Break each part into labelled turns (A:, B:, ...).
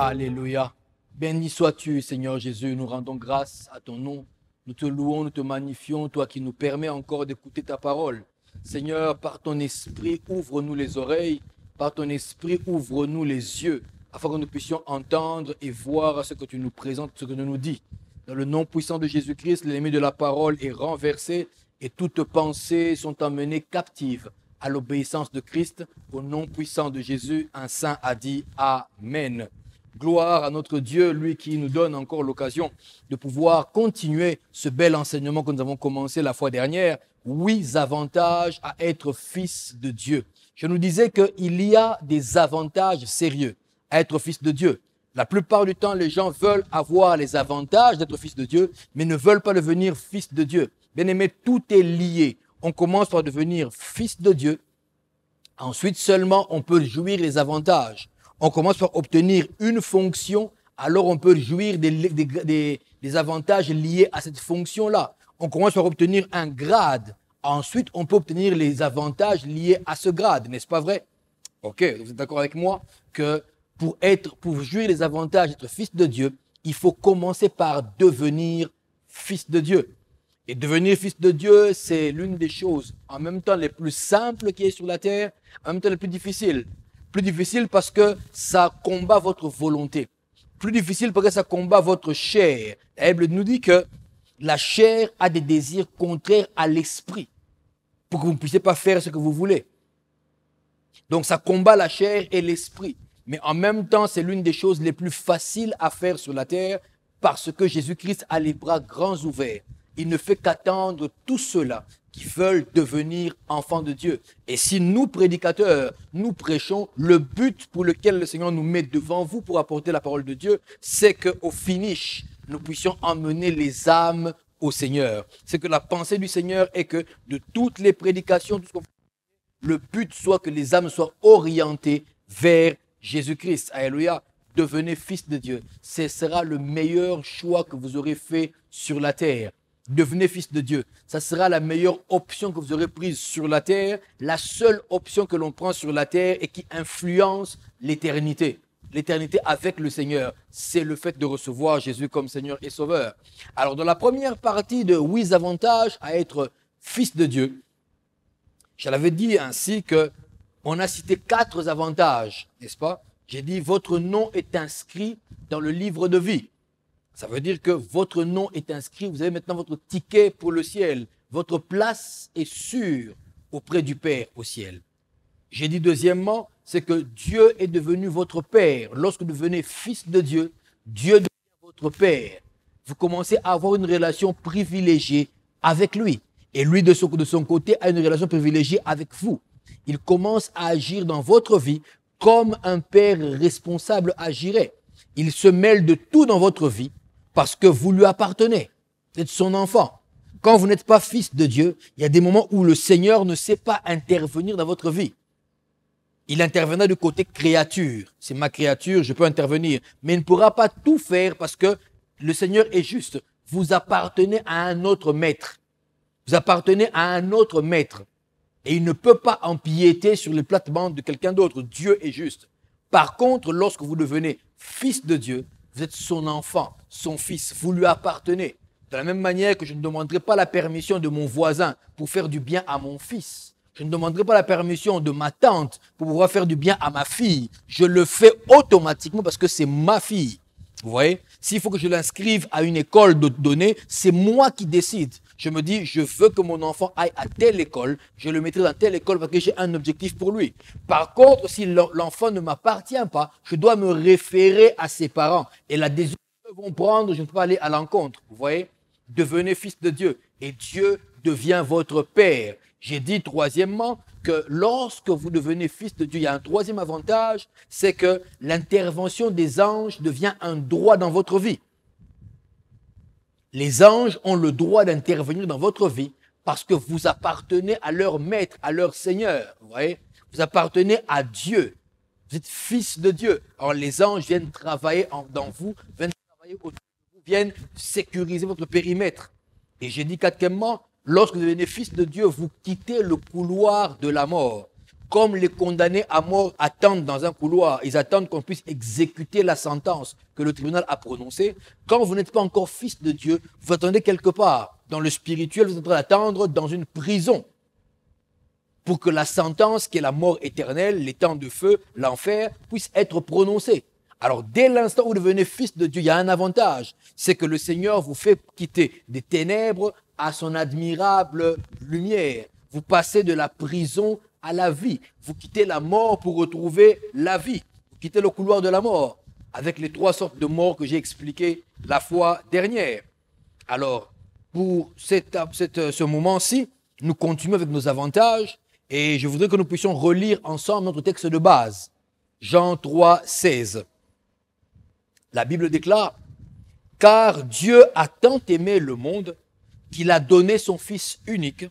A: Alléluia. Béni sois-tu, Seigneur Jésus. Nous rendons grâce à ton nom. Nous te louons, nous te magnifions, toi qui nous permets encore d'écouter ta parole. Seigneur, par ton esprit, ouvre-nous les oreilles. Par ton esprit, ouvre-nous les yeux, afin que nous puissions entendre et voir ce que tu nous présentes, ce que tu nous dis. Dans le nom puissant de Jésus-Christ, l'ennemi de la parole est renversé et toutes pensées sont emmenées captives à l'obéissance de Christ. Au nom puissant de Jésus, un saint a dit Amen. Gloire à notre Dieu, lui qui nous donne encore l'occasion de pouvoir continuer ce bel enseignement que nous avons commencé la fois dernière. 8 avantages à être fils de Dieu. Je nous disais qu'il y a des avantages sérieux à être fils de Dieu. La plupart du temps, les gens veulent avoir les avantages d'être fils de Dieu, mais ne veulent pas devenir fils de Dieu. Bien aimé, tout est lié. On commence par devenir fils de Dieu. Ensuite seulement, on peut jouir les avantages. On commence par obtenir une fonction, alors on peut jouir des avantages liés à cette fonction-là. On commence par obtenir un grade. Ensuite, on peut obtenir les avantages liés à ce grade, n'est-ce pas vrai? Ok, vous êtes d'accord avec moi que pour jouir les avantages d'être fils de Dieu, il faut commencer par devenir fils de Dieu. Et devenir fils de Dieu, c'est l'une des choses en même temps les plus simples qui est sur la terre, en même temps les plus difficiles. Plus difficile parce que ça combat votre volonté. Plus difficile parce que ça combat votre chair. La Bible nous dit que la chair a des désirs contraires à l'esprit pour que vous ne puissiez pas faire ce que vous voulez. Donc ça combat la chair et l'esprit. Mais en même temps, c'est l'une des choses les plus faciles à faire sur la terre parce que Jésus-Christ a les bras grands ouverts. Il ne fait qu'attendre tous ceux-là qui veulent devenir enfants de Dieu. Et si nous, prédicateurs, nous prêchons, le but pour lequel le Seigneur nous met devant vous pour apporter la parole de Dieu, c'est qu'au finish, nous puissions emmener les âmes au Seigneur. C'est que la pensée du Seigneur est que de toutes les prédications, tout ce qu'on fait, le but soit que les âmes soient orientées vers Jésus-Christ. Alléluia. Devenez fils de Dieu. Ce sera le meilleur choix que vous aurez fait sur la terre. Devenez fils de Dieu. Ça sera la meilleure option que vous aurez prise sur la terre, la seule option que l'on prend sur la terre et qui influence l'éternité. L'éternité avec le Seigneur, c'est le fait de recevoir Jésus comme Seigneur et Sauveur. Alors, dans la première partie de 8 avantages à être fils de Dieu, je l'avais dit ainsi que on a cité 4 avantages, n'est-ce pas? J'ai dit, votre nom est inscrit dans le livre de vie. Ça veut dire que votre nom est inscrit, vous avez maintenant votre ticket pour le ciel. Votre place est sûre auprès du Père au ciel. J'ai dit deuxièmement, c'est que Dieu est devenu votre Père. Lorsque vous devenez fils de Dieu, Dieu devient votre Père. Vous commencez à avoir une relation privilégiée avec lui. Et lui, de son côté, a une relation privilégiée avec vous. Il commence à agir dans votre vie comme un père responsable agirait. Il se mêle de tout dans votre vie parce que vous lui appartenez. Vous êtes son enfant. Quand vous n'êtes pas fils de Dieu, il y a des moments où le Seigneur ne sait pas intervenir dans votre vie. Il interviendra du côté créature. C'est ma créature, je peux intervenir. Mais il ne pourra pas tout faire parce que le Seigneur est juste. Vous appartenez à un autre maître. Vous appartenez à un autre maître. Et il ne peut pas empiéter sur les plates-bandes de quelqu'un d'autre. Dieu est juste. Par contre, lorsque vous devenez fils de Dieu, vous êtes son enfant, son fils. Vous lui appartenez. De la même manière que je ne demanderai pas la permission de mon voisin pour faire du bien à mon fils. Je ne demanderai pas la permission de ma tante pour pouvoir faire du bien à ma fille. Je le fais automatiquement parce que c'est ma fille. Vous voyez? S'il faut que je l'inscrive à une école donnée, c'est moi qui décide. Je me dis, je veux que mon enfant aille à telle école, je le mettrai dans telle école parce que j'ai un objectif pour lui. Par contre, si l'enfant ne m'appartient pas, je dois me référer à ses parents. Et la décision qu'ils vont prendre, je ne peux pas aller à l'encontre. Vous voyez? Devenez fils de Dieu et Dieu devient votre Père. J'ai dit troisièmement que lorsque vous devenez fils de Dieu, il y a un troisième avantage, c'est que l'intervention des anges devient un droit dans votre vie. Les anges ont le droit d'intervenir dans votre vie parce que vous appartenez à leur maître, à leur Seigneur. Vous voyez? Vous appartenez à Dieu. Vous êtes fils de Dieu. Alors les anges viennent travailler dans vous, viennent travailler autour de vous, viennent sécuriser votre périmètre. Et j'ai dit quatrièmement, lorsque vous devenez fils de Dieu, vous quittez le couloir de la mort. comme les condamnés à mort attendent dans un couloir, ils attendent qu'on puisse exécuter la sentence que le tribunal a prononcée. Quand vous n'êtes pas encore fils de Dieu, vous attendez quelque part. Dans le spirituel, vous êtes en train d'attendre dans une prison pour que la sentence, qui est la mort éternelle, les temps de feu, l'enfer, puisse être prononcée. Alors, dès l'instant où vous devenez fils de Dieu, il y a un avantage. C'est que le Seigneur vous fait quitter des ténèbres à son admirable lumière. Vous passez de la prison à la vie. Vous quittez la mort pour retrouver la vie. Vous quittez le couloir de la mort avec les 3 sortes de morts que j'ai expliquées la fois dernière. Alors, pour ce moment-ci, nous continuons avec nos avantages et je voudrais que nous puissions relire ensemble notre texte de base. Jean 3, 16. La Bible déclare « Car Dieu a tant aimé le monde qu'il a donné son Fils unique,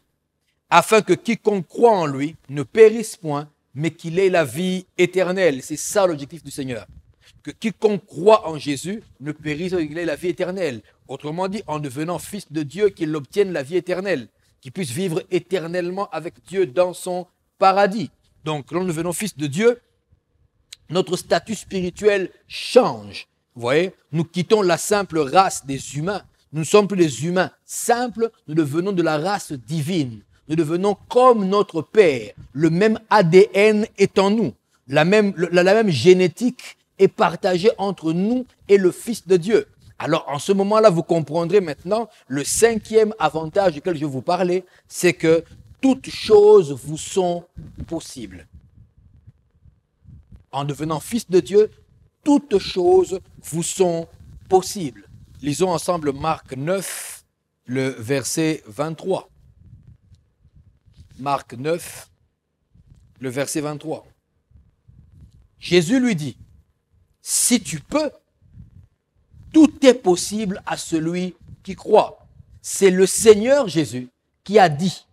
A: afin que quiconque croit en lui ne périsse point, mais qu'il ait la vie éternelle. » C'est ça l'objectif du Seigneur. Que quiconque croit en Jésus ne périsse, mais qu'il ait la vie éternelle. Autrement dit, en devenant fils de Dieu, qu'il obtienne la vie éternelle, qu'il puisse vivre éternellement avec Dieu dans son paradis. Donc, quand nous devenons fils de Dieu, notre statut spirituel change. Vous voyez, nous quittons la simple race des humains. Nous ne sommes plus des humains simples, nous devenons de la race divine. Nous devenons comme notre Père. Le même ADN est en nous. La même génétique est partagée entre nous et le Fils de Dieu. Alors, en ce moment-là, vous comprendrez maintenant le 5e avantage duquel je vais vous parler, c'est que toutes choses vous sont possibles. En devenant fils de Dieu, toutes choses vous sont possibles. Lisons ensemble Marc 9, le verset 23. Marc 9, le verset 23. Jésus lui dit, « Si tu peux, tout est possible à celui qui croit. » C'est le Seigneur Jésus qui a dit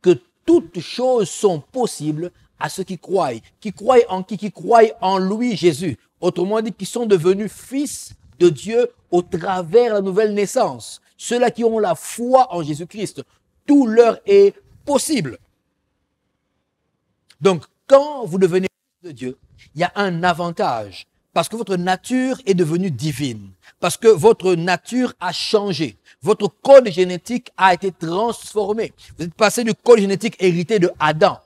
A: que toutes choses sont possibles à ceux qui croient. Qui croient en qui? Qui croient en lui, Jésus. Autrement dit, qui sont devenus fils de Dieu au travers de la nouvelle naissance. Ceux-là qui ont la foi en Jésus-Christ, tout leur est possible. Donc, quand vous devenez fils de Dieu, il y a un avantage. Parce que votre nature est devenue divine. Parce que votre nature a changé. Votre code génétique a été transformé. Vous êtes passé du code génétique hérité de Adam,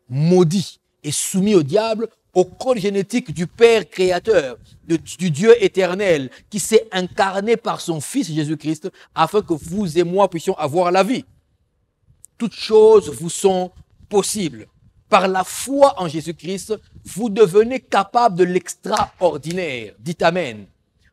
A: maudit et soumis au diable, au code génétique du Père créateur, du Dieu éternel, qui s'est incarné par son Fils Jésus-Christ, afin que vous et moi puissions avoir la vie. Toutes choses vous sont possibles. Par la foi en Jésus-Christ, vous devenez capable de l'extraordinaire. Dites Amen.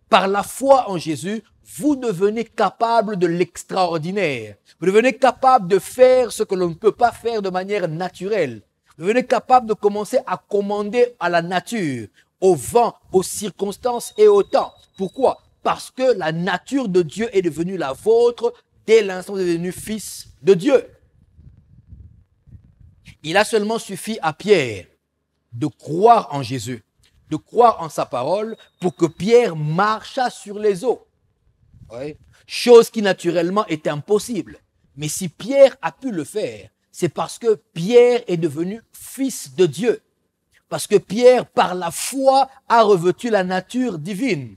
A: Par la foi en Jésus, vous devenez capable de l'extraordinaire. Vous devenez capable de faire ce que l'on ne peut pas faire de manière naturelle. Vous devenez capable de commencer à commander à la nature, au vent, aux circonstances et au temps. Pourquoi? Parce que la nature de Dieu est devenue la vôtre dès l'instant où vous êtes devenu fils de Dieu. Il a seulement suffi à Pierre de croire en Jésus, de croire en sa parole pour que Pierre marchât sur les eaux. Oui. Chose qui naturellement est impossible. Mais si Pierre a pu le faire, c'est parce que Pierre est devenu fils de Dieu. Parce que Pierre, par la foi, a revêtu la nature divine.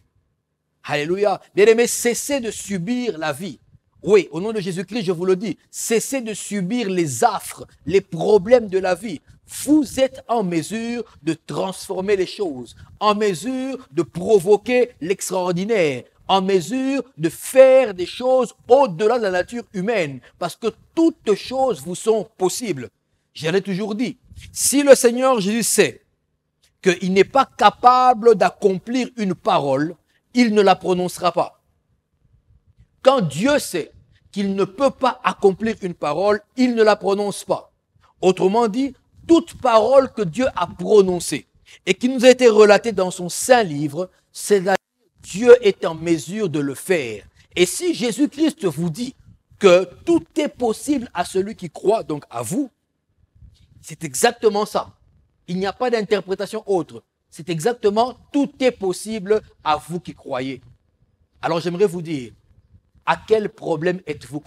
A: Alléluia. Bien-aimés, cessez de subir la vie. Oui, au nom de Jésus-Christ, je vous le dis, cessez de subir les affres, les problèmes de la vie. Vous êtes en mesure de transformer les choses, en mesure de provoquer l'extraordinaire, en mesure de faire des choses au-delà de la nature humaine, parce que toutes choses vous sont possibles. J'avais toujours dit, si le Seigneur Jésus sait qu'il n'est pas capable d'accomplir une parole, il ne la prononcera pas. Quand Dieu sait qu'il ne peut pas accomplir une parole, il ne la prononce pas. Autrement dit, toute parole que Dieu a prononcée et qui nous a été relatée dans son saint livre, c'est-à-dire Dieu est en mesure de le faire. Et si Jésus-Christ vous dit que tout est possible à celui qui croit, donc à vous, c'est exactement ça. Il n'y a pas d'interprétation autre. C'est exactement tout est possible à vous qui croyez. Alors j'aimerais vous dire, à quel problème êtes-vous?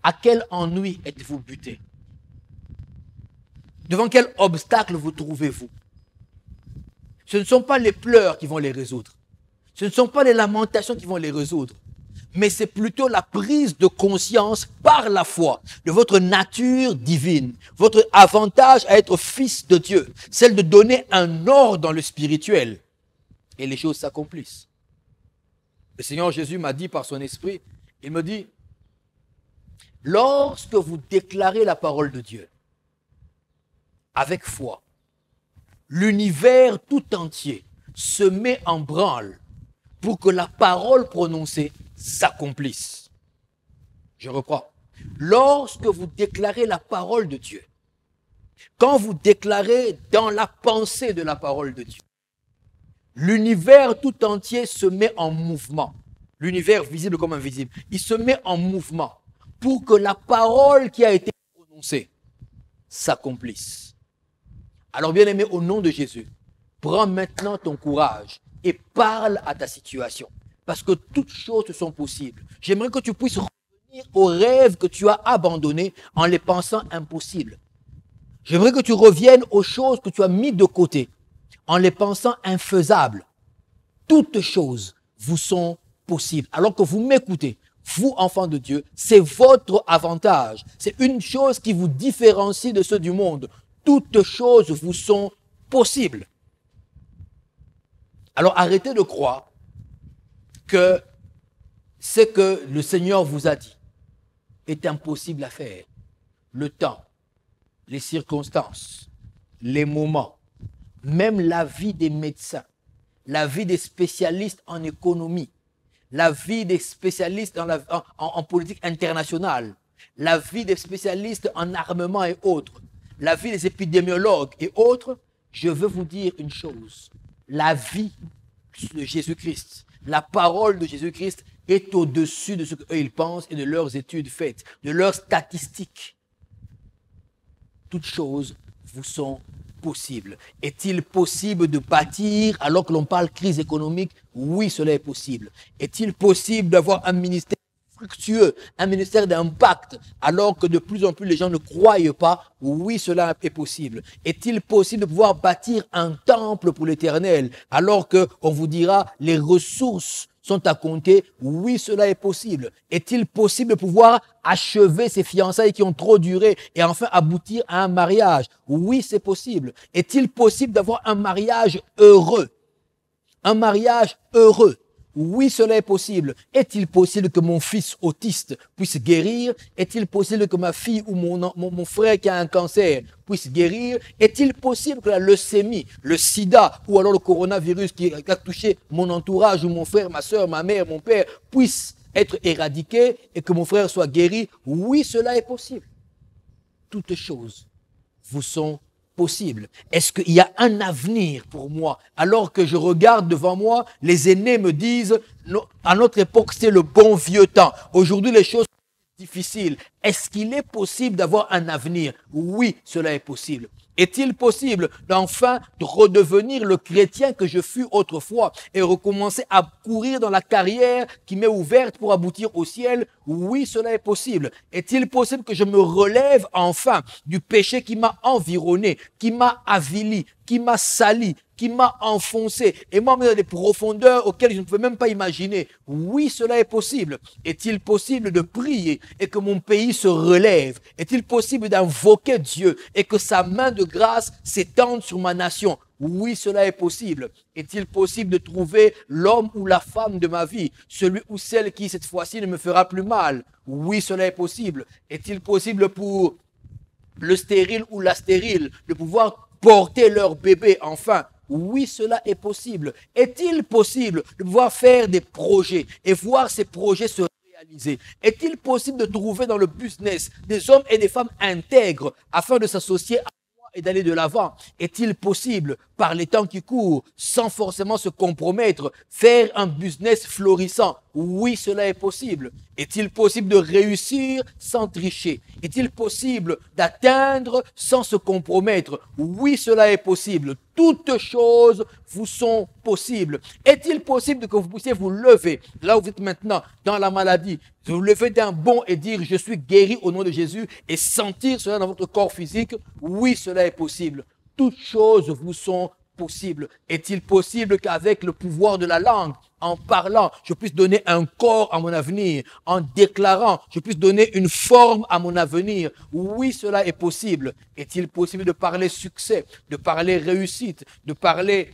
A: À quel ennui êtes-vous buté? Devant quel obstacle vous trouvez-vous? Ce ne sont pas les pleurs qui vont les résoudre. Ce ne sont pas les lamentations qui vont les résoudre. Mais c'est plutôt la prise de conscience par la foi de votre nature divine, votre avantage à être fils de Dieu, celle de donner un ordre dans le spirituel. Et les choses s'accomplissent. Le Seigneur Jésus m'a dit par son esprit, il me dit, lorsque vous déclarez la parole de Dieu avec foi, l'univers tout entier se met en branle pour que la parole prononcée s'accomplisse. Je reprends. Lorsque vous déclarez la parole de Dieu, quand vous déclarez dans la pensée de la parole de Dieu, l'univers tout entier se met en mouvement. L'univers visible comme invisible. Il se met en mouvement pour que la parole qui a été prononcée s'accomplisse. Alors bien aimé, au nom de Jésus, prends maintenant ton courage et parle à ta situation. Parce que toutes choses sont possibles. J'aimerais que tu puisses revenir aux rêves que tu as abandonnés en les pensant impossibles. J'aimerais que tu reviennes aux choses que tu as mis de côté en les pensant infaisables. Toutes choses vous sont possibles. Alors que vous m'écoutez, vous, enfants de Dieu, c'est votre avantage. C'est une chose qui vous différencie de ceux du monde. Toutes choses vous sont possibles. Alors arrêtez de croire que ce que le Seigneur vous a dit est impossible à faire. Le temps, les circonstances, les moments, même la vie des médecins, la vie des spécialistes en économie, la vie des spécialistes en politique internationale, la vie des spécialistes en armement et autres, la vie des épidémiologues et autres, je veux vous dire une chose. La vie de Jésus-Christ, la parole de Jésus-Christ est au-dessus de ce qu'eux ils pensent et de leurs études faites, de leurs statistiques. Toutes choses vous sont possibles. Est-il possible de bâtir alors que l'on parle crise économique? Oui, cela est possible. Est-il possible d'avoir un ministère fructueux, un ministère d'impact, alors que de plus en plus les gens ne croient pas? Oui, cela est possible. Est-il possible de pouvoir bâtir un temple pour l'Éternel, alors qu'on vous dira les ressources sont à compter? Oui, cela est possible. Est-il possible de pouvoir achever ces fiançailles qui ont trop duré et enfin aboutir à un mariage? Oui, c'est possible. Est-il possible d'avoir un mariage heureux? Un mariage heureux? Oui, cela est possible. Est-il possible que mon fils autiste puisse guérir? Est-il possible que ma fille ou mon frère qui a un cancer puisse guérir? Est-il possible que la leucémie, le sida ou alors le coronavirus qui a touché mon entourage ou mon frère, ma soeur, ma mère, mon père puisse être éradiqué et que mon frère soit guéri? Oui, cela est possible. Toutes choses vous sont possible. Est-ce qu'il y a un avenir pour moi? Alors que je regarde devant moi, les aînés me disent, à notre époque, c'est le bon vieux temps. Aujourd'hui, les choses sont difficiles. Est-ce qu'il est possible d'avoir un avenir? Oui, cela est possible. Est-il possible d'enfin de redevenir le chrétien que je fus autrefois et recommencer à courir dans la carrière qui m'est ouverte pour aboutir au ciel? Oui, cela est possible. Est-il possible que je me relève enfin du péché qui m'a environné, qui m'a avili, qui m'a sali, qui m'a enfoncé et m'a mis dans des profondeurs auxquelles je ne pouvais même pas imaginer? Oui, cela est possible. Est-il possible de prier et que mon pays se relève? Est-il possible d'invoquer Dieu et que sa main de grâce s'étende sur ma nation? Oui, cela est possible. Est-il possible de trouver l'homme ou la femme de ma vie, celui ou celle qui cette fois-ci ne me fera plus mal? Oui, cela est possible. Est-il possible pour le stérile ou la stérile de pouvoir porter leur bébé enfin? Oui, cela est possible. Est-il possible de pouvoir faire des projets et voir ces projets se réaliser? Est-il possible de trouver dans le business des hommes et des femmes intègres afin de s'associer à moi et d'aller de l'avant? Est-il possible, par les temps qui courent, sans forcément se compromettre, faire un business florissant? Oui, cela est possible. Est-il possible de réussir sans tricher? Est-il possible d'atteindre sans se compromettre? Oui, cela est possible. Toutes choses vous sont possibles. Est-il possible que vous puissiez vous lever, là où vous êtes maintenant, dans la maladie, vous lever d'un bond et dire « Je suis guéri au nom de Jésus » et sentir cela dans votre corps physique? Oui, cela est possible. Toutes choses vous sont possibles. Est-il possible qu'avec le pouvoir de la langue, en parlant, je puisse donner un corps à mon avenir, en déclarant, je puisse donner une forme à mon avenir? Oui, cela est possible. Est-il possible de parler succès, de parler réussite, de parler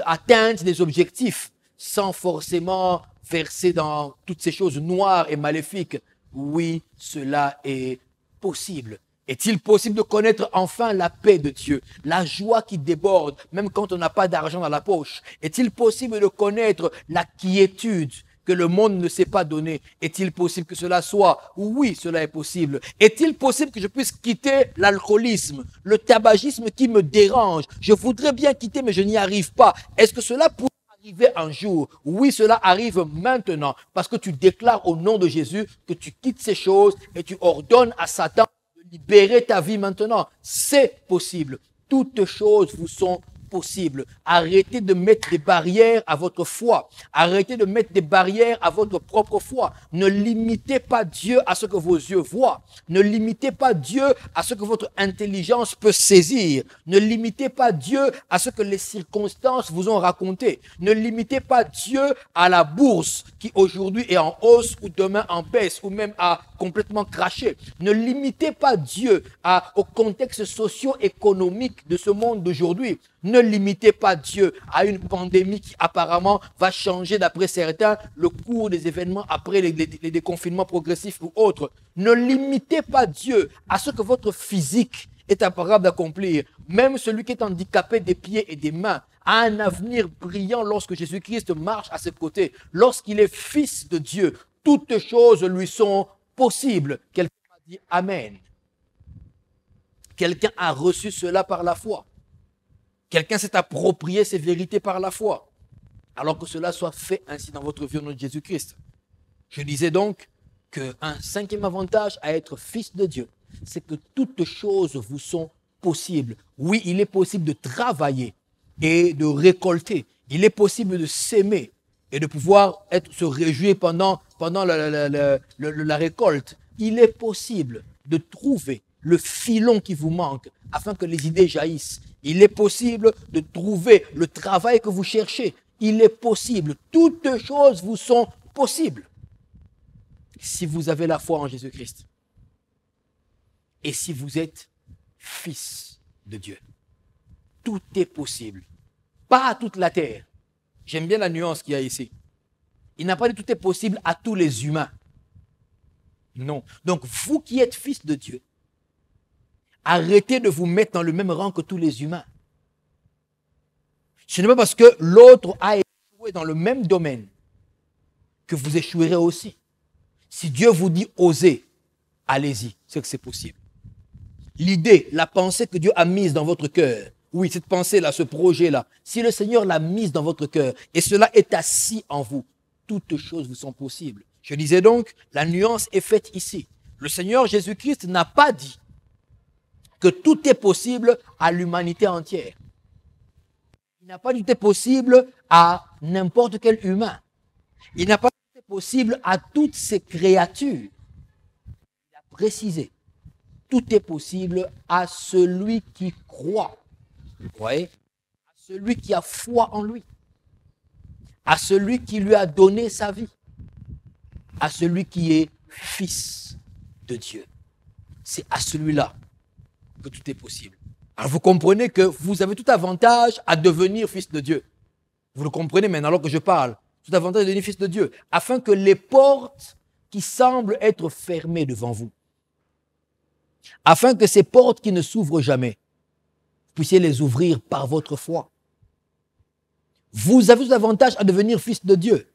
A: atteinte des objectifs sans forcément verser dans toutes ces choses noires et maléfiques? Oui, cela est possible. Est-il possible de connaître enfin la paix de Dieu, la joie qui déborde, même quand on n'a pas d'argent dans la poche? Est-il possible de connaître la quiétude que le monde ne sait pas donner? Est-il possible que cela soit? Oui, cela est possible. Est-il possible que je puisse quitter l'alcoolisme, le tabagisme qui me dérange? Je voudrais bien quitter, mais je n'y arrive pas. Est-ce que cela pourrait arriver un jour? Oui, cela arrive maintenant, parce que tu déclares au nom de Jésus que tu quittes ces choses et tu ordonnes à Satan libérer ta vie maintenant. C'est possible. Toutes choses vous sont possibles. Arrêtez de mettre des barrières à votre foi. Arrêtez de mettre des barrières à votre propre foi. Ne limitez pas Dieu à ce que vos yeux voient. Ne limitez pas Dieu à ce que votre intelligence peut saisir. Ne limitez pas Dieu à ce que les circonstances vous ont raconté. Ne limitez pas Dieu à la bourse qui aujourd'hui est en hausse ou demain en baisse ou même a complètement craché. Ne limitez pas Dieu au contexte socio-économique de ce monde d'aujourd'hui. Ne limitez pas Dieu à une pandémie qui apparemment va changer, d'après certains, le cours des événements après les déconfinements progressifs ou autres. Ne limitez pas Dieu à ce que votre physique est capable d'accomplir. Même celui qui est handicapé des pieds et des mains a un avenir brillant lorsque Jésus-Christ marche à ses côtés. Lorsqu'il est fils de Dieu, toutes choses lui sont possibles. Quelqu'un a dit Amen. Quelqu'un a reçu cela par la foi. Quelqu'un s'est approprié ces vérités par la foi. Alors que cela soit fait ainsi dans votre vie au nom de Jésus-Christ. Je disais donc qu'un cinquième avantage à être fils de Dieu, c'est que toutes choses vous sont possibles. Oui, il est possible de travailler et de récolter. Il est possible de s'aimer et de pouvoir se réjouir pendant la récolte. Il est possible de trouver le filon qui vous manque afin que les idées jaillissent. Il est possible de trouver le travail que vous cherchez. Il est possible. Toutes choses vous sont possibles. Si vous avez la foi en Jésus-Christ. Et si vous êtes fils de Dieu. Tout est possible. Pas à toute la terre. J'aime bien la nuance qu'il y a ici. Il n'a pas dit tout est possible à tous les humains. Non. Donc, vous qui êtes fils de Dieu, arrêtez de vous mettre dans le même rang que tous les humains. Ce n'est pas parce que l'autre a échoué dans le même domaine que vous échouerez aussi. Si Dieu vous dit osez, allez-y, c'est que c'est possible. L'idée, la pensée que Dieu a mise dans votre cœur, oui, cette pensée-là, ce projet-là, si le Seigneur l'a mise dans votre cœur et cela est assis en vous, toutes choses vous sont possibles. Je disais donc, la nuance est faite ici. Le Seigneur Jésus-Christ n'a pas dit que tout est possible à l'humanité entière. Il n'a pas dit que tout est possible à n'importe quel humain. Il n'a pas dit que tout est possible à toutes ces créatures. Il a précisé, tout est possible à celui qui croit. Vous voyez? À celui qui a foi en lui. À celui qui lui a donné sa vie. À celui qui est fils de Dieu. C'est à celui-là que tout est possible. Alors vous comprenez que vous avez tout avantage à devenir fils de Dieu. Vous le comprenez maintenant alors que je parle. Tout avantage à devenir fils de Dieu. Afin que les portes qui semblent être fermées devant vous, afin que ces portes qui ne s'ouvrent jamais, vous puissiez les ouvrir par votre foi. Vous avez tout avantage à devenir fils de Dieu.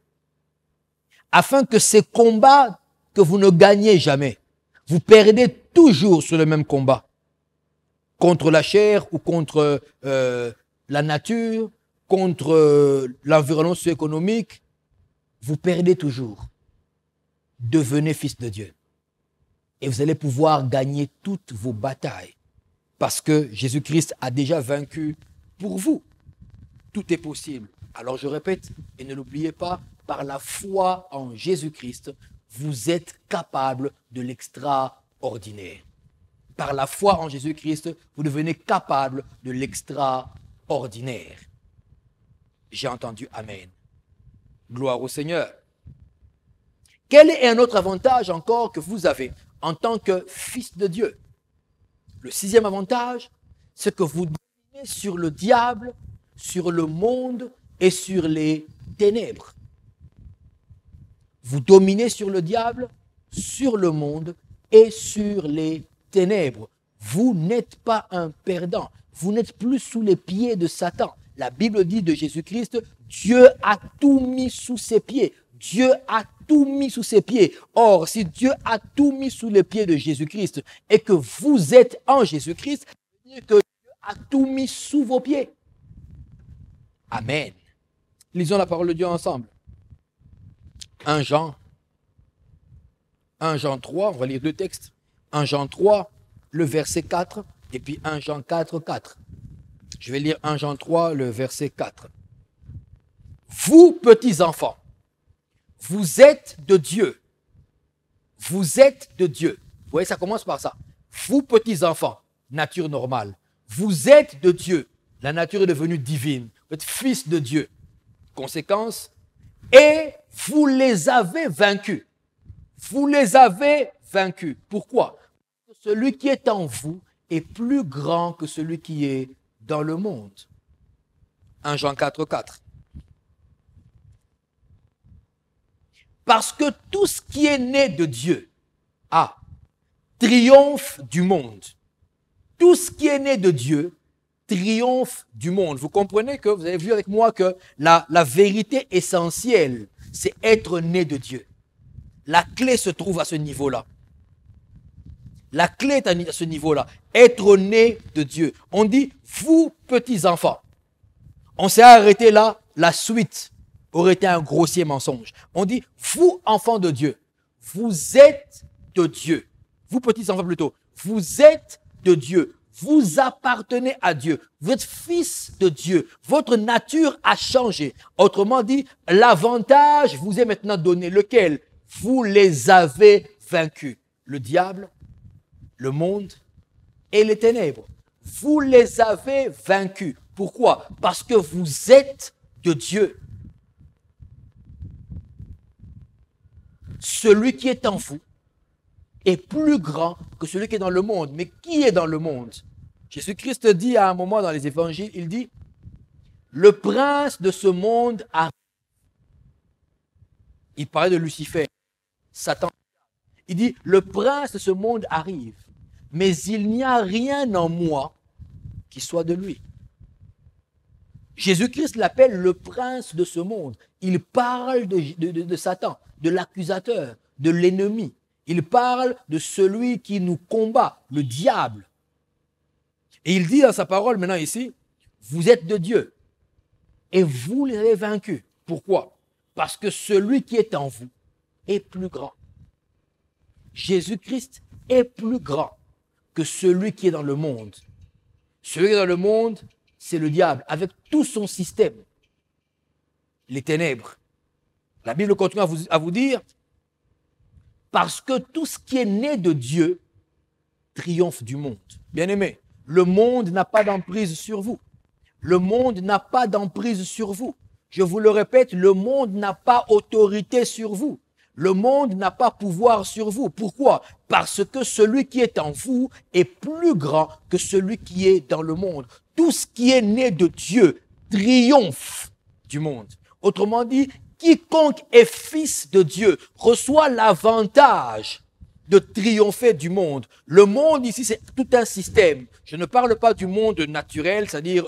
A: Afin que ces combats que vous ne gagnez jamais, vous perdez toujours sur le même combat. Contre la chair ou contre la nature, contre l'environnement socio-économique, vous perdez toujours. devenez fils de Dieu. Et vous allez pouvoir gagner toutes vos batailles. Parce que Jésus-Christ a déjà vaincu pour vous. Tout est possible. Alors je répète, et ne l'oubliez pas, par la foi en Jésus-Christ, vous êtes capable de l'extraordinaire. Par la foi en Jésus-Christ, vous devenez capable de l'extraordinaire. J'ai entendu Amen. Gloire au Seigneur. Quel est un autre avantage encore que vous avez en tant que fils de Dieu? Le sixième avantage, c'est que vous dominez sur le diable, sur le monde et sur les ténèbres. Vous dominez sur le diable, sur le monde et sur les ténèbres. Vous n'êtes pas un perdant. Vous n'êtes plus sous les pieds de Satan. La Bible dit de Jésus-Christ, Dieu a tout mis sous ses pieds. Dieu a tout mis sous ses pieds. Or, si Dieu a tout mis sous les pieds de Jésus-Christ et que vous êtes en Jésus-Christ, ça veut dire que Dieu a tout mis sous vos pieds. Amen. Lisons la parole de Dieu ensemble. 1 Jean 3, on va lire deux textes. 1 Jean 3, le verset 4, et puis 1 Jean 4, 4. Je vais lire 1 Jean 3, le verset 4. Vous, petits enfants, vous êtes de Dieu. Vous êtes de Dieu. Vous voyez, ça commence par ça. Vous, petits enfants, nature normale. Vous êtes de Dieu. La nature est devenue divine. Vous êtes fils de Dieu. Conséquence, et vous les avez vaincus. Vous les avez vaincus. Pourquoi? Parce que celui qui est en vous est plus grand que celui qui est dans le monde. 1 Jean 4, 4. Parce que tout ce qui est né de Dieu triomphe du monde. Tout ce qui est né de Dieu triomphe du monde. Vous comprenez que, vous avez vu avec moi que la vérité essentielle, c'est être né de Dieu. La clé se trouve à ce niveau-là. La clé est à ce niveau-là. Être né de Dieu. On dit, vous, petits enfants. On s'est arrêté là, la suite aurait été un grossier mensonge. On dit, vous, enfants de Dieu, vous êtes de Dieu. Vous, petits enfants plutôt, vous êtes de Dieu. Vous appartenez à Dieu. Vous êtes fils de Dieu. Votre nature a changé. Autrement dit, l'avantage vous est maintenant donné. Lequel? Vous les avez vaincus. Le diable, le monde et les ténèbres. Vous les avez vaincus. Pourquoi? Parce que vous êtes de Dieu. Celui qui est en vous est plus grand que celui qui est dans le monde. Mais qui est dans le monde? Jésus-Christ dit à un moment dans les évangiles, il dit, le prince de ce monde arrive. Il parlait de Lucifer, Satan. Il dit, le prince de ce monde arrive, mais il n'y a rien en moi qui soit de lui. Jésus-Christ l'appelle le prince de ce monde. Il parle de Satan, de l'accusateur, de l'ennemi. Il parle de celui qui nous combat, le diable. Et il dit dans sa parole maintenant ici, vous êtes de Dieu et vous les avez vaincus. Pourquoi? Parce que celui qui est en vous est plus grand. Jésus-Christ est plus grand que celui qui est dans le monde. Celui qui est dans le monde, c'est le diable, avec tout son système. Les ténèbres. La Bible continue à vous dire, parce que tout ce qui est né de Dieu triomphe du monde. Bien-aimés, le monde n'a pas d'emprise sur vous. Le monde n'a pas d'emprise sur vous. Je vous le répète, le monde n'a pas autorité sur vous. Le monde n'a pas pouvoir sur vous. Pourquoi? Parce que celui qui est en vous est plus grand que celui qui est dans le monde. Tout ce qui est né de Dieu triomphe du monde. Autrement dit, quiconque est fils de Dieu reçoit l'avantage de triompher du monde. Le monde ici, c'est tout un système. Je ne parle pas du monde naturel, c'est-à-dire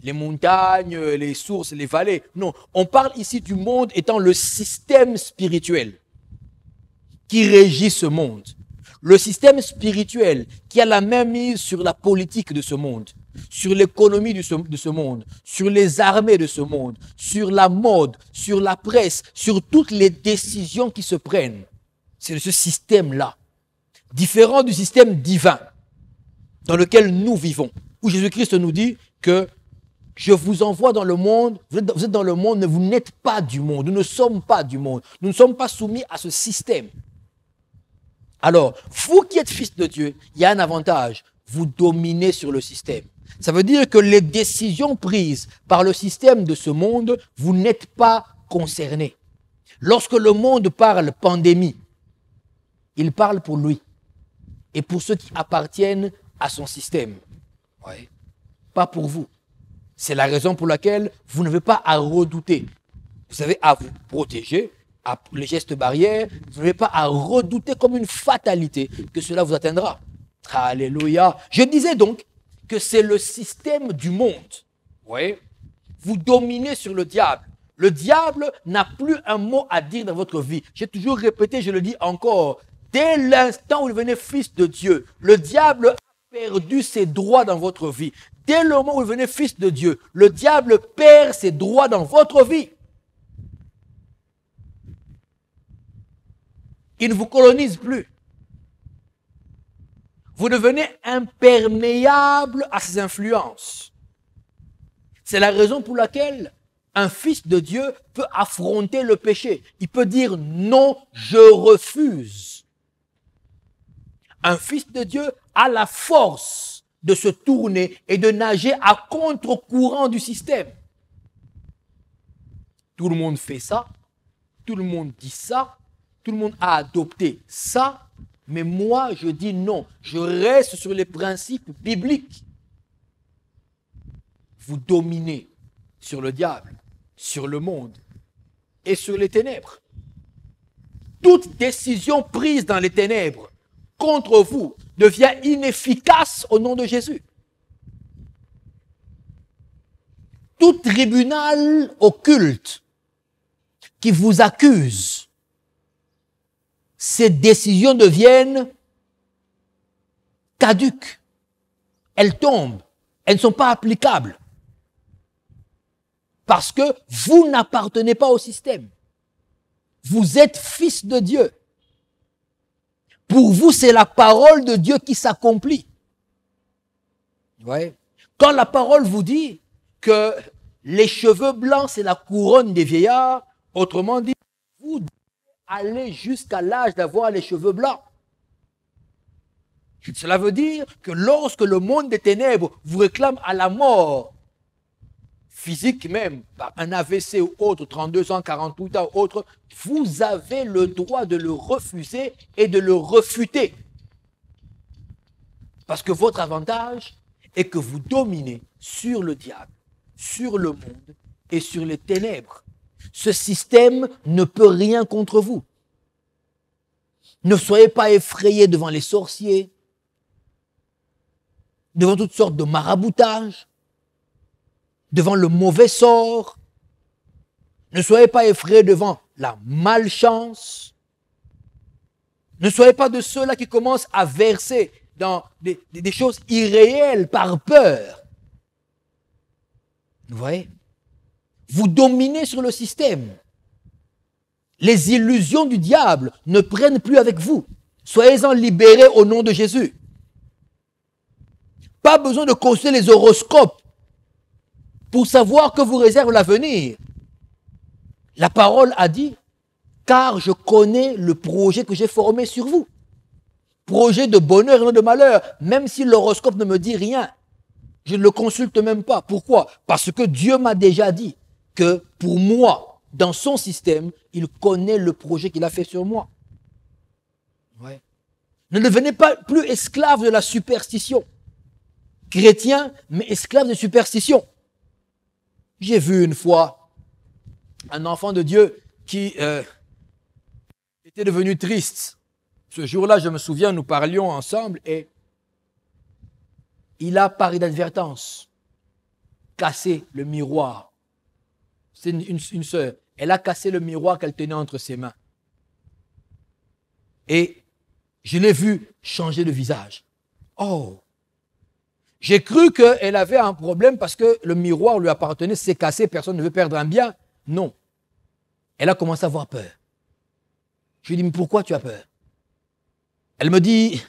A: les montagnes, les sources, les vallées. Non, on parle ici du monde étant le système spirituel qui régit ce monde. Le système spirituel qui a la main mise sur la politique de ce monde, sur l'économie de ce monde, sur les armées de ce monde, sur la mode, sur la presse, sur toutes les décisions qui se prennent. C'est ce système-là, différent du système divin dans lequel nous vivons, où Jésus-Christ nous dit que je vous envoie dans le monde, vous êtes dans le monde, mais vous n'êtes pas du monde, nous ne sommes pas du monde, nous ne sommes pas soumis à ce système. Alors, vous qui êtes fils de Dieu, il y a un avantage, vous dominez sur le système. Ça veut dire que les décisions prises par le système de ce monde, vous n'êtes pas concernés. Lorsque le monde parle pandémie, il parle pour lui et pour ceux qui appartiennent à son système. Ouais. Pas pour vous. C'est la raison pour laquelle vous n'avez pas à redouter. Vous avez à vous protéger, à les gestes barrières. Vous n'avez pas à redouter comme une fatalité que cela vous atteindra. Alléluia. Je disais donc que c'est le système du monde. Ouais. Vous dominez sur le diable. Le diable n'a plus un mot à dire dans votre vie. J'ai toujours répété, je le dis encore. Dès l'instant où vous devenez fils de Dieu, le diable a perdu ses droits dans votre vie. Dès le moment où vous devenez fils de Dieu, le diable perd ses droits dans votre vie. Il ne vous colonise plus. Vous devenez imperméable à ses influences. C'est la raison pour laquelle un fils de Dieu peut affronter le péché. Il peut dire non, je refuse. Un fils de Dieu a la force de se tourner et de nager à contre-courant du système. Tout le monde fait ça, tout le monde dit ça, tout le monde a adopté ça, mais moi je dis non, je reste sur les principes bibliques. Vous dominez sur le diable, sur le monde et sur les ténèbres. Toute décision prise dans les ténèbres contre vous devient inefficace au nom de Jésus. Tout tribunal occulte qui vous accuse, ces décisions deviennent caduques. Elles tombent. Elles ne sont pas applicables. Parce que vous n'appartenez pas au système. Vous êtes fils de Dieu. Pour vous, c'est la parole de Dieu qui s'accomplit. Ouais. Quand la parole vous dit que les cheveux blancs, c'est la couronne des vieillards, autrement dit, vous devez aller jusqu'à l'âge d'avoir les cheveux blancs. Cela veut dire que lorsque le monde des ténèbres vous réclame à la mort, physique même, par un AVC ou autre, 32 ans, 48 ans ou autre, vous avez le droit de le refuser et de le refuter. Parce que votre avantage est que vous dominez sur le diable, sur le monde et sur les ténèbres. Ce système ne peut rien contre vous. Ne soyez pas effrayés devant les sorciers, devant toutes sortes de maraboutages, devant le mauvais sort. Ne soyez pas effrayés devant la malchance. Ne soyez pas de ceux-là qui commencent à verser dans des choses irréelles par peur. Vous voyez? Vous dominez sur le système. Les illusions du diable ne prennent plus avec vous. Soyez-en libérés au nom de Jésus. Pas besoin de consulter les horoscopes pour savoir que vous réserve l'avenir. La parole a dit, car je connais le projet que j'ai formé sur vous. Projet de bonheur et non de malheur, même si l'horoscope ne me dit rien. Je ne le consulte même pas. Pourquoi? Parce que Dieu m'a déjà dit que pour moi, dans son système, il connaît le projet qu'il a fait sur moi. Ouais. Ne devenez pas plus esclave de la superstition. Chrétien, mais esclave de superstition. J'ai vu une fois un enfant de Dieu qui était devenu triste. Ce jour-là, je me souviens, nous parlions ensemble et il a, par inadvertance, cassé le miroir. C'est une sœur. Elle a cassé le miroir qu'elle tenait entre ses mains. Et je l'ai vu changer de visage. Oh! J'ai cru qu'elle avait un problème parce que le miroir lui appartenait, c'est cassé, personne ne veut perdre un bien. Non. Elle a commencé à avoir peur. Je lui ai dit, mais pourquoi tu as peur? Elle me dit,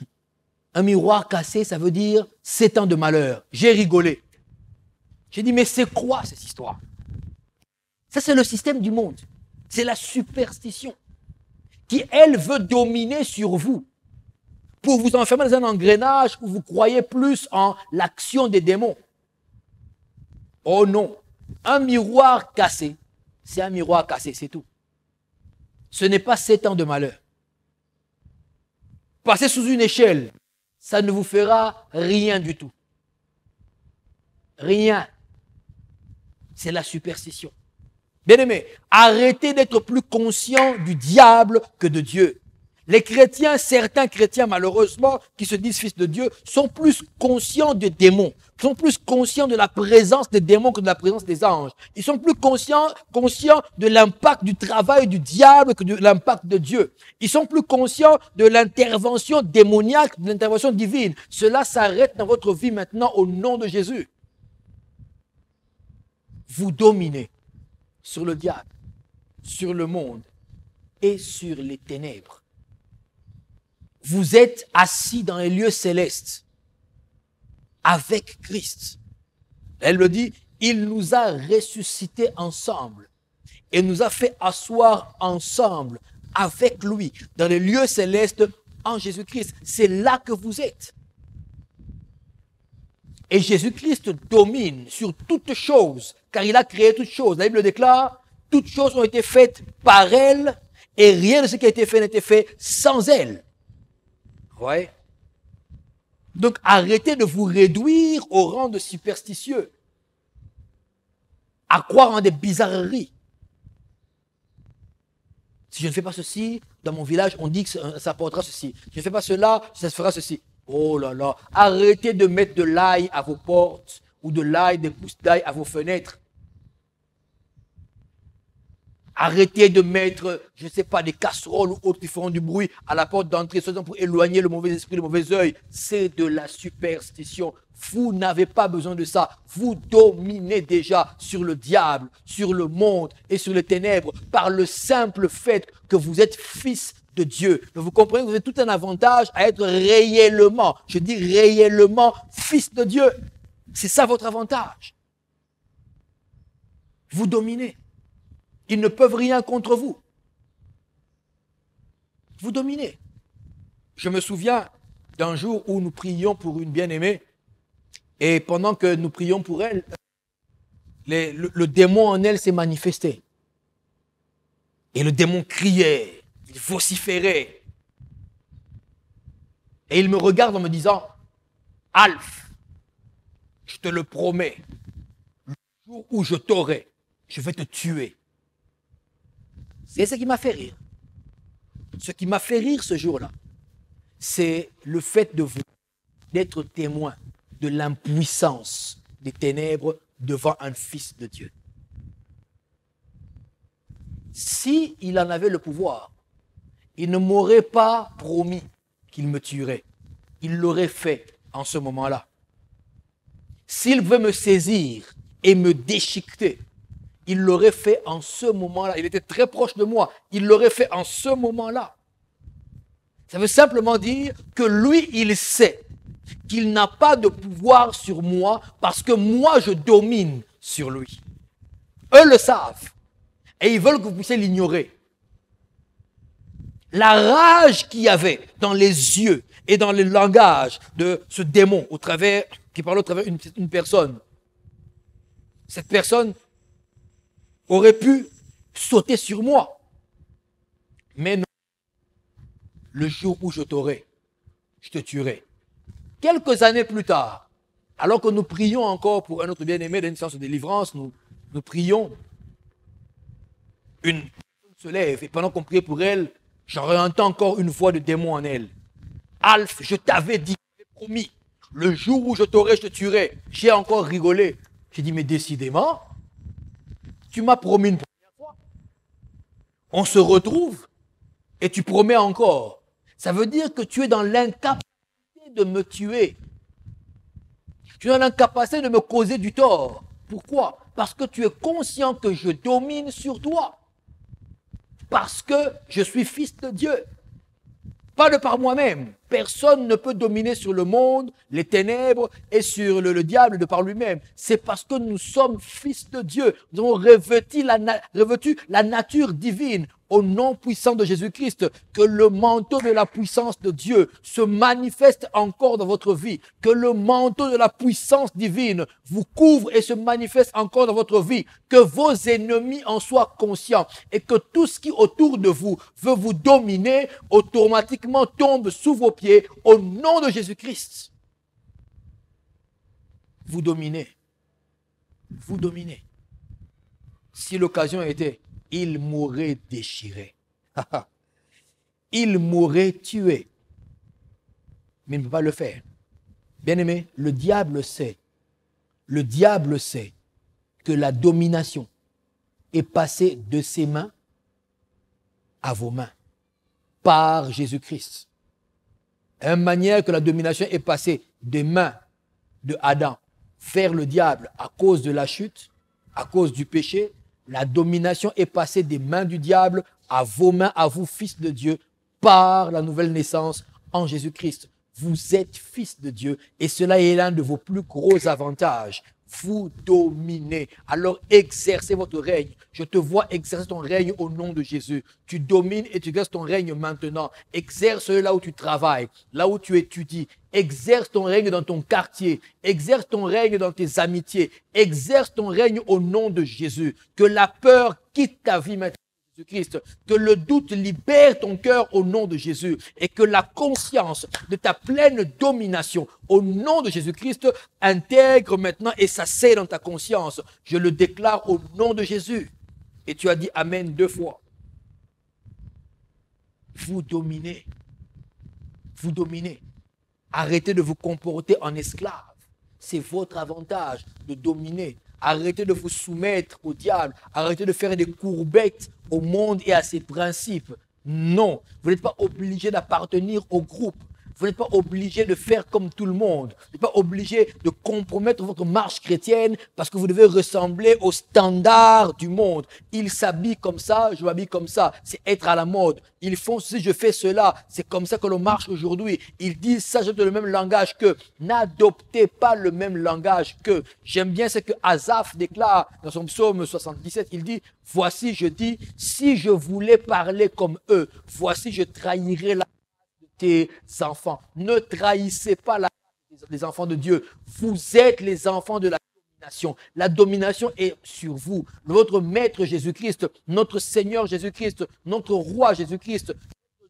A: un miroir cassé, ça veut dire 7 ans de malheur. J'ai rigolé. J'ai dit, mais c'est quoi cette histoire? Ça, c'est le système du monde. C'est la superstition qui, elle, veut dominer sur vous pour vous enfermer dans un engrenage où vous croyez plus en l'action des démons. Oh non, un miroir cassé, c'est un miroir cassé, c'est tout. Ce n'est pas 7 ans de malheur. Passer sous une échelle, ça ne vous fera rien du tout. Rien. C'est la superstition. Bien-aimés, arrêtez d'être plus conscients du diable que de Dieu. Les chrétiens, certains chrétiens malheureusement, qui se disent fils de Dieu, sont plus conscients des démons, sont plus conscients de la présence des démons que de la présence des anges. Ils sont plus conscients de l'impact du travail du diable que de l'impact de Dieu. Ils sont plus conscients de l'intervention démoniaque, de l'intervention divine. Cela s'arrête dans votre vie maintenant au nom de Jésus. Vous dominez sur le diable, sur le monde et sur les ténèbres. Vous êtes assis dans les lieux célestes avec Christ. Elle le dit, il nous a ressuscités ensemble et nous a fait asseoir ensemble avec lui dans les lieux célestes en Jésus-Christ. C'est là que vous êtes. Et Jésus-Christ domine sur toutes choses, car il a créé toutes choses. La Bible déclare, toutes choses ont été faites par elle, et rien de ce qui a été fait n'était fait sans elle. Ouais. Donc arrêtez de vous réduire au rang de superstitieux, à croire en des bizarreries. Si je ne fais pas ceci, dans mon village, on dit que ça apportera ceci. Si je ne fais pas cela, ça se fera ceci. Oh là là, arrêtez de mettre de l'ail à vos portes ou de l'ail, des pousses d'ail à vos fenêtres. Arrêtez de mettre, je ne sais pas, des casseroles ou autres qui feront du bruit à la porte d'entrée, seulement pour éloigner le mauvais esprit, le mauvais œil. C'est de la superstition. Vous n'avez pas besoin de ça. Vous dominez déjà sur le diable, sur le monde et sur les ténèbres par le simple fait que vous êtes fils de Dieu. Donc vous comprenez que vous avez tout un avantage à être réellement, je dis réellement, fils de Dieu. C'est ça votre avantage. Vous dominez. Ils ne peuvent rien contre vous. Vous dominez. Je me souviens d'un jour où nous prions pour une bien-aimée et pendant que nous prions pour elle, le démon en elle s'est manifesté. Et le démon criait, il vociférait. Et il me regarde en me disant, Alf, je te le promets, le jour où je t'aurai, je vais te tuer. C'est ce qui m'a fait rire. Ce qui m'a fait rire ce jour-là, c'est le fait de vous, d'être témoin de l'impuissance des ténèbres devant un fils de Dieu. Si il en avait le pouvoir, il ne m'aurait pas promis qu'il me tuerait. Il l'aurait fait en ce moment-là. S'il veut me saisir et me déchiqueter, il l'aurait fait en ce moment-là. Il était très proche de moi. Il l'aurait fait en ce moment-là. Ça veut simplement dire que lui, il sait qu'il n'a pas de pouvoir sur moi parce que moi, je domine sur lui. Eux le savent. Et ils veulent que vous puissiez l'ignorer. La rage qu'il y avait dans les yeux et dans le langage de ce démon qui parlait au travers d'une personne. Cette personne aurait pu sauter sur moi. Mais non. Le jour où je t'aurai, je te tuerai. Quelques années plus tard, alors que nous prions encore pour un autre bien-aimé dans une séance de délivrance, nous prions, une personne se lève et pendant qu'on priait pour elle, j'aurais entendu encore une voix de démon en elle. Alf, je t'avais dit, je t'avais promis, le jour où je t'aurai, je te tuerai. J'ai encore rigolé. J'ai dit, mais décidément, tu m'as promis une première fois. On se retrouve et tu promets encore. Ça veut dire que tu es dans l'incapacité de me tuer. Tu es dans l'incapacité de me causer du tort. Pourquoi? Parce que tu es conscient que je domine sur toi. Parce que je suis fils de Dieu. Pas de par moi-même. Personne ne peut dominer sur le monde, les ténèbres et sur le diable de par lui-même. C'est parce que nous sommes fils de Dieu. Nous avons revêtu la nature divine au nom puissant de Jésus-Christ. Que le manteau de la puissance de Dieu se manifeste encore dans votre vie. Que le manteau de la puissance divine vous couvre et se manifeste encore dans votre vie. Que vos ennemis en soient conscients et que tout ce qui autour de vous veut vous dominer automatiquement tombe sous vos pieds au nom de Jésus-Christ. Vous dominez. Vous dominez. Si l'occasion était, il m'aurait déchiré. Il m'aurait tué. Mais il ne peut pas le faire. Bien-aimé, le diable sait que la domination est passée de ses mains à vos mains par Jésus-Christ. De la même manière que la domination est passée des mains de Adam vers le diable à cause de la chute, à cause du péché, la domination est passée des mains du diable à vos mains, à vous, fils de Dieu, par la nouvelle naissance en Jésus-Christ. Vous êtes fils de Dieu et cela est l'un de vos plus gros avantages. Vous dominez. Alors exercez votre règne. Je te vois exercer ton règne au nom de Jésus. Tu domines et tu exerces ton règne maintenant. Exerce là où tu travailles, là où tu étudies. Exerce ton règne dans ton quartier. Exerce ton règne dans tes amitiés. Exerce ton règne au nom de Jésus. Que la peur quitte ta vie maintenant. Christ, que le doute libère ton cœur au nom de Jésus et que la conscience de ta pleine domination au nom de Jésus-Christ intègre maintenant et s'asseye dans ta conscience. Je le déclare au nom de Jésus. Et tu as dit Amen 2 fois. Vous dominez. Vous dominez. Arrêtez de vous comporter en esclave. C'est votre avantage de dominer. Arrêtez de vous soumettre au diable. Arrêtez de faire des courbettes au monde et à ses principes. Non, vous n'êtes pas obligé d'appartenir au groupe. Vous n'êtes pas obligé de faire comme tout le monde. Vous n'êtes pas obligé de compromettre votre marche chrétienne parce que vous devez ressembler aux standards du monde. Ils s'habillent comme ça, je m'habille comme ça. C'est être à la mode. Ils font ceci, je fais cela. C'est comme ça que l'on marche aujourd'hui. Ils disent ça, j'adopte le même langage qu'eux. N'adoptez pas le même langage qu'eux. J'aime bien ce que Asaph déclare dans son psaume 77. Il dit, voici, je dis, si je voulais parler comme eux, voici, je trahirais la tes enfants. Ne trahissez pas les enfants de Dieu. Vous êtes les enfants de la domination. La domination est sur vous. Notre Maître Jésus-Christ, notre Seigneur Jésus-Christ, notre Roi Jésus-Christ,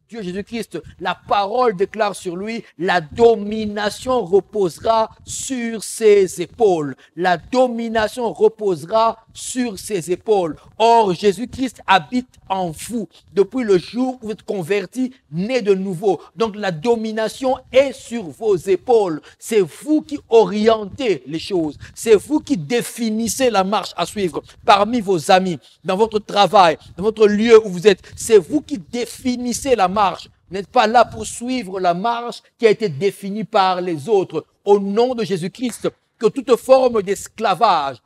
A: Dieu Jésus-Christ, la parole déclare sur lui, la domination reposera sur ses épaules. La domination reposera sur ses épaules. Or, Jésus-Christ habite en vous depuis le jour où vous êtes convertis, nés de nouveau. Donc, la domination est sur vos épaules. C'est vous qui orientez les choses. C'est vous qui définissez la marche à suivre parmi vos amis, dans votre travail, dans votre lieu où vous êtes. C'est vous qui définissez la marche. Vous n'êtes pas là pour suivre la marche qui a été définie par les autres. Au nom de Jésus-Christ, que toute forme d'esclavage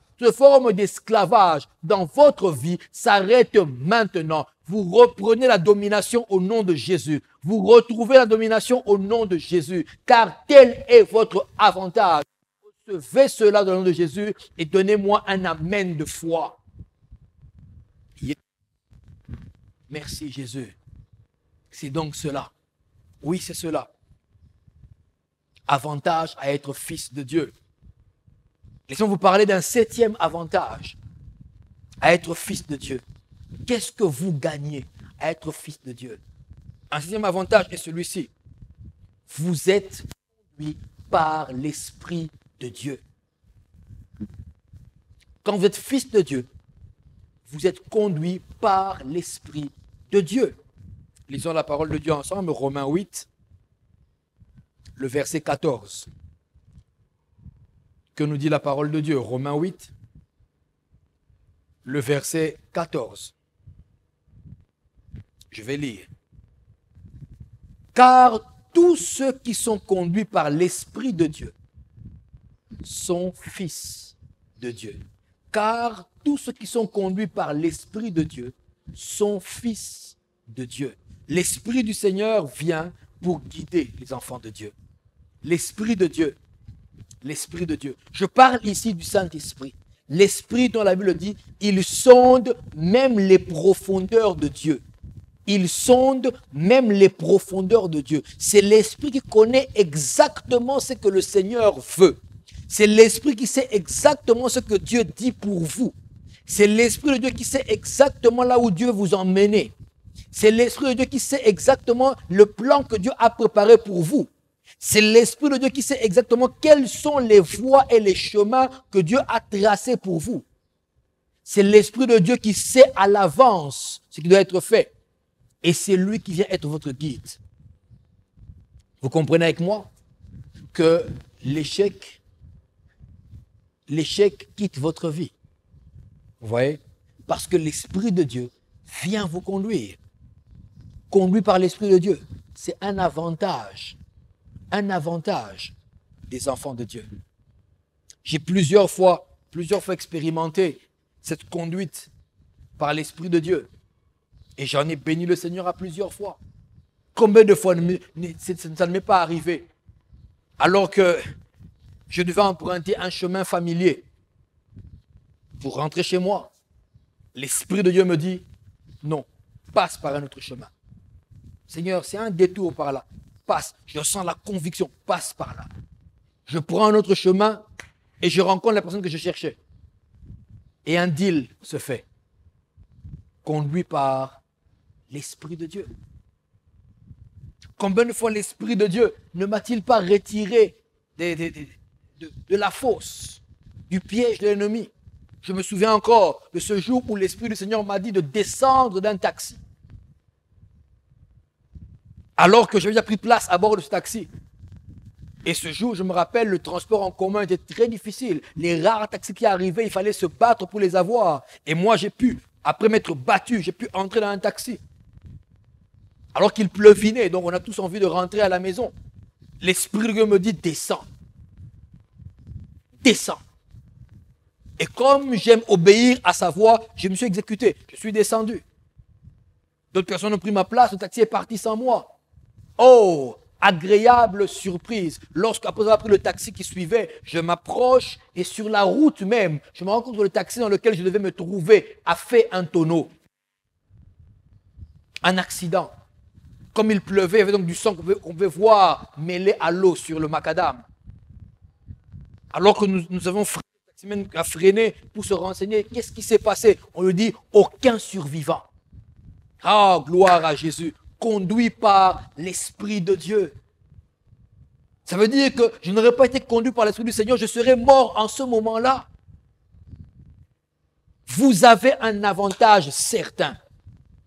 A: dans votre vie s'arrête maintenant. Vous reprenez la domination au nom de Jésus. Vous retrouvez la domination au nom de Jésus. Car tel est votre avantage. Recevez cela dans le nom de Jésus et donnez-moi un amen de foi. Merci Jésus. C'est donc cela. Oui, c'est cela. Avantage à être fils de Dieu. Laissons vous parler d'un 7e avantage à être fils de Dieu. Qu'est-ce que vous gagnez à être fils de Dieu? Un 7e avantage est celui-ci. Vous êtes conduit par l'Esprit de Dieu. Quand vous êtes fils de Dieu, vous êtes conduit par l'Esprit de Dieu. Lisons la parole de Dieu ensemble, Romains 8, le verset 14. Que nous dit la parole de Dieu? Romains 8, le verset 14. Je vais lire. Car tous ceux qui sont conduits par l'Esprit de Dieu sont fils de Dieu. Car tous ceux qui sont conduits par l'Esprit de Dieu sont fils de Dieu. L'Esprit du Seigneur vient pour guider les enfants de Dieu. L'Esprit de Dieu. L'Esprit de Dieu. Je parle ici du Saint-Esprit. L'Esprit dont la Bible dit, il sonde même les profondeurs de Dieu. Il sonde même les profondeurs de Dieu. C'est l'Esprit qui connaît exactement ce que le Seigneur veut. C'est l'Esprit qui sait exactement ce que Dieu dit pour vous. C'est l'Esprit de Dieu qui sait exactement là où Dieu veut vous emmener. C'est l'Esprit de Dieu qui sait exactement le plan que Dieu a préparé pour vous. C'est l'Esprit de Dieu qui sait exactement quelles sont les voies et les chemins que Dieu a tracés pour vous. C'est l'Esprit de Dieu qui sait à l'avance ce qui doit être fait. Et c'est lui qui vient être votre guide. Vous comprenez avec moi que l'échec quitte votre vie. Vous voyez? Parce que l'Esprit de Dieu vient vous conduire. Conduit par l'Esprit de Dieu. C'est un avantage des enfants de Dieu. J'ai plusieurs fois expérimenté cette conduite par l'Esprit de Dieu. Et j'en ai béni le Seigneur à plusieurs fois. Combien de fois ça ne m'est pas arrivé alors que je devais emprunter un chemin familier pour rentrer chez moi. L'Esprit de Dieu me dit, non, passe par un autre chemin. Seigneur, c'est un détour par là. Passe, je sens la conviction, passe par là. Je prends un autre chemin et je rencontre la personne que je cherchais. Et un deal se fait, conduit par l'Esprit de Dieu. Combien de fois l'Esprit de Dieu ne m'a-t-il pas retiré de la fosse, du piège de l'ennemi? Je me souviens encore de ce jour où l'Esprit du Seigneur m'a dit de descendre d'un taxi. Alors que j'avais déjà pris place à bord de ce taxi. Et ce jour, je me rappelle, le transport en commun était très difficile. Les rares taxis qui arrivaient, il fallait se battre pour les avoir. Et moi, après m'être battu, j'ai pu entrer dans un taxi. Alors qu'il pleuvinait, donc on a tous envie de rentrer à la maison. L'Esprit de Dieu me dit, descends. Descends. Et comme j'aime obéir à sa voix, je me suis exécuté. Je suis descendu. D'autres personnes ont pris ma place, le taxi est parti sans moi. Oh, agréable surprise. Lorsqu'après avoir pris le taxi qui suivait, je m'approche et sur la route même, je me rends compte que le taxi dans lequel je devais me trouver a fait un tonneau. Un accident. Comme il pleuvait, il y avait donc du sang qu'on pouvait voir mêlé à l'eau sur le macadam. Alors que nous avons freiné, le taximène a freiné pour se renseigner. Qu'est-ce qui s'est passé? On lui dit, aucun survivant. Ah, gloire à Jésus. Conduit par l'Esprit de Dieu. Ça veut dire que je n'aurais pas été conduit par l'Esprit du Seigneur, je serais mort en ce moment-là. Vous avez un avantage certain,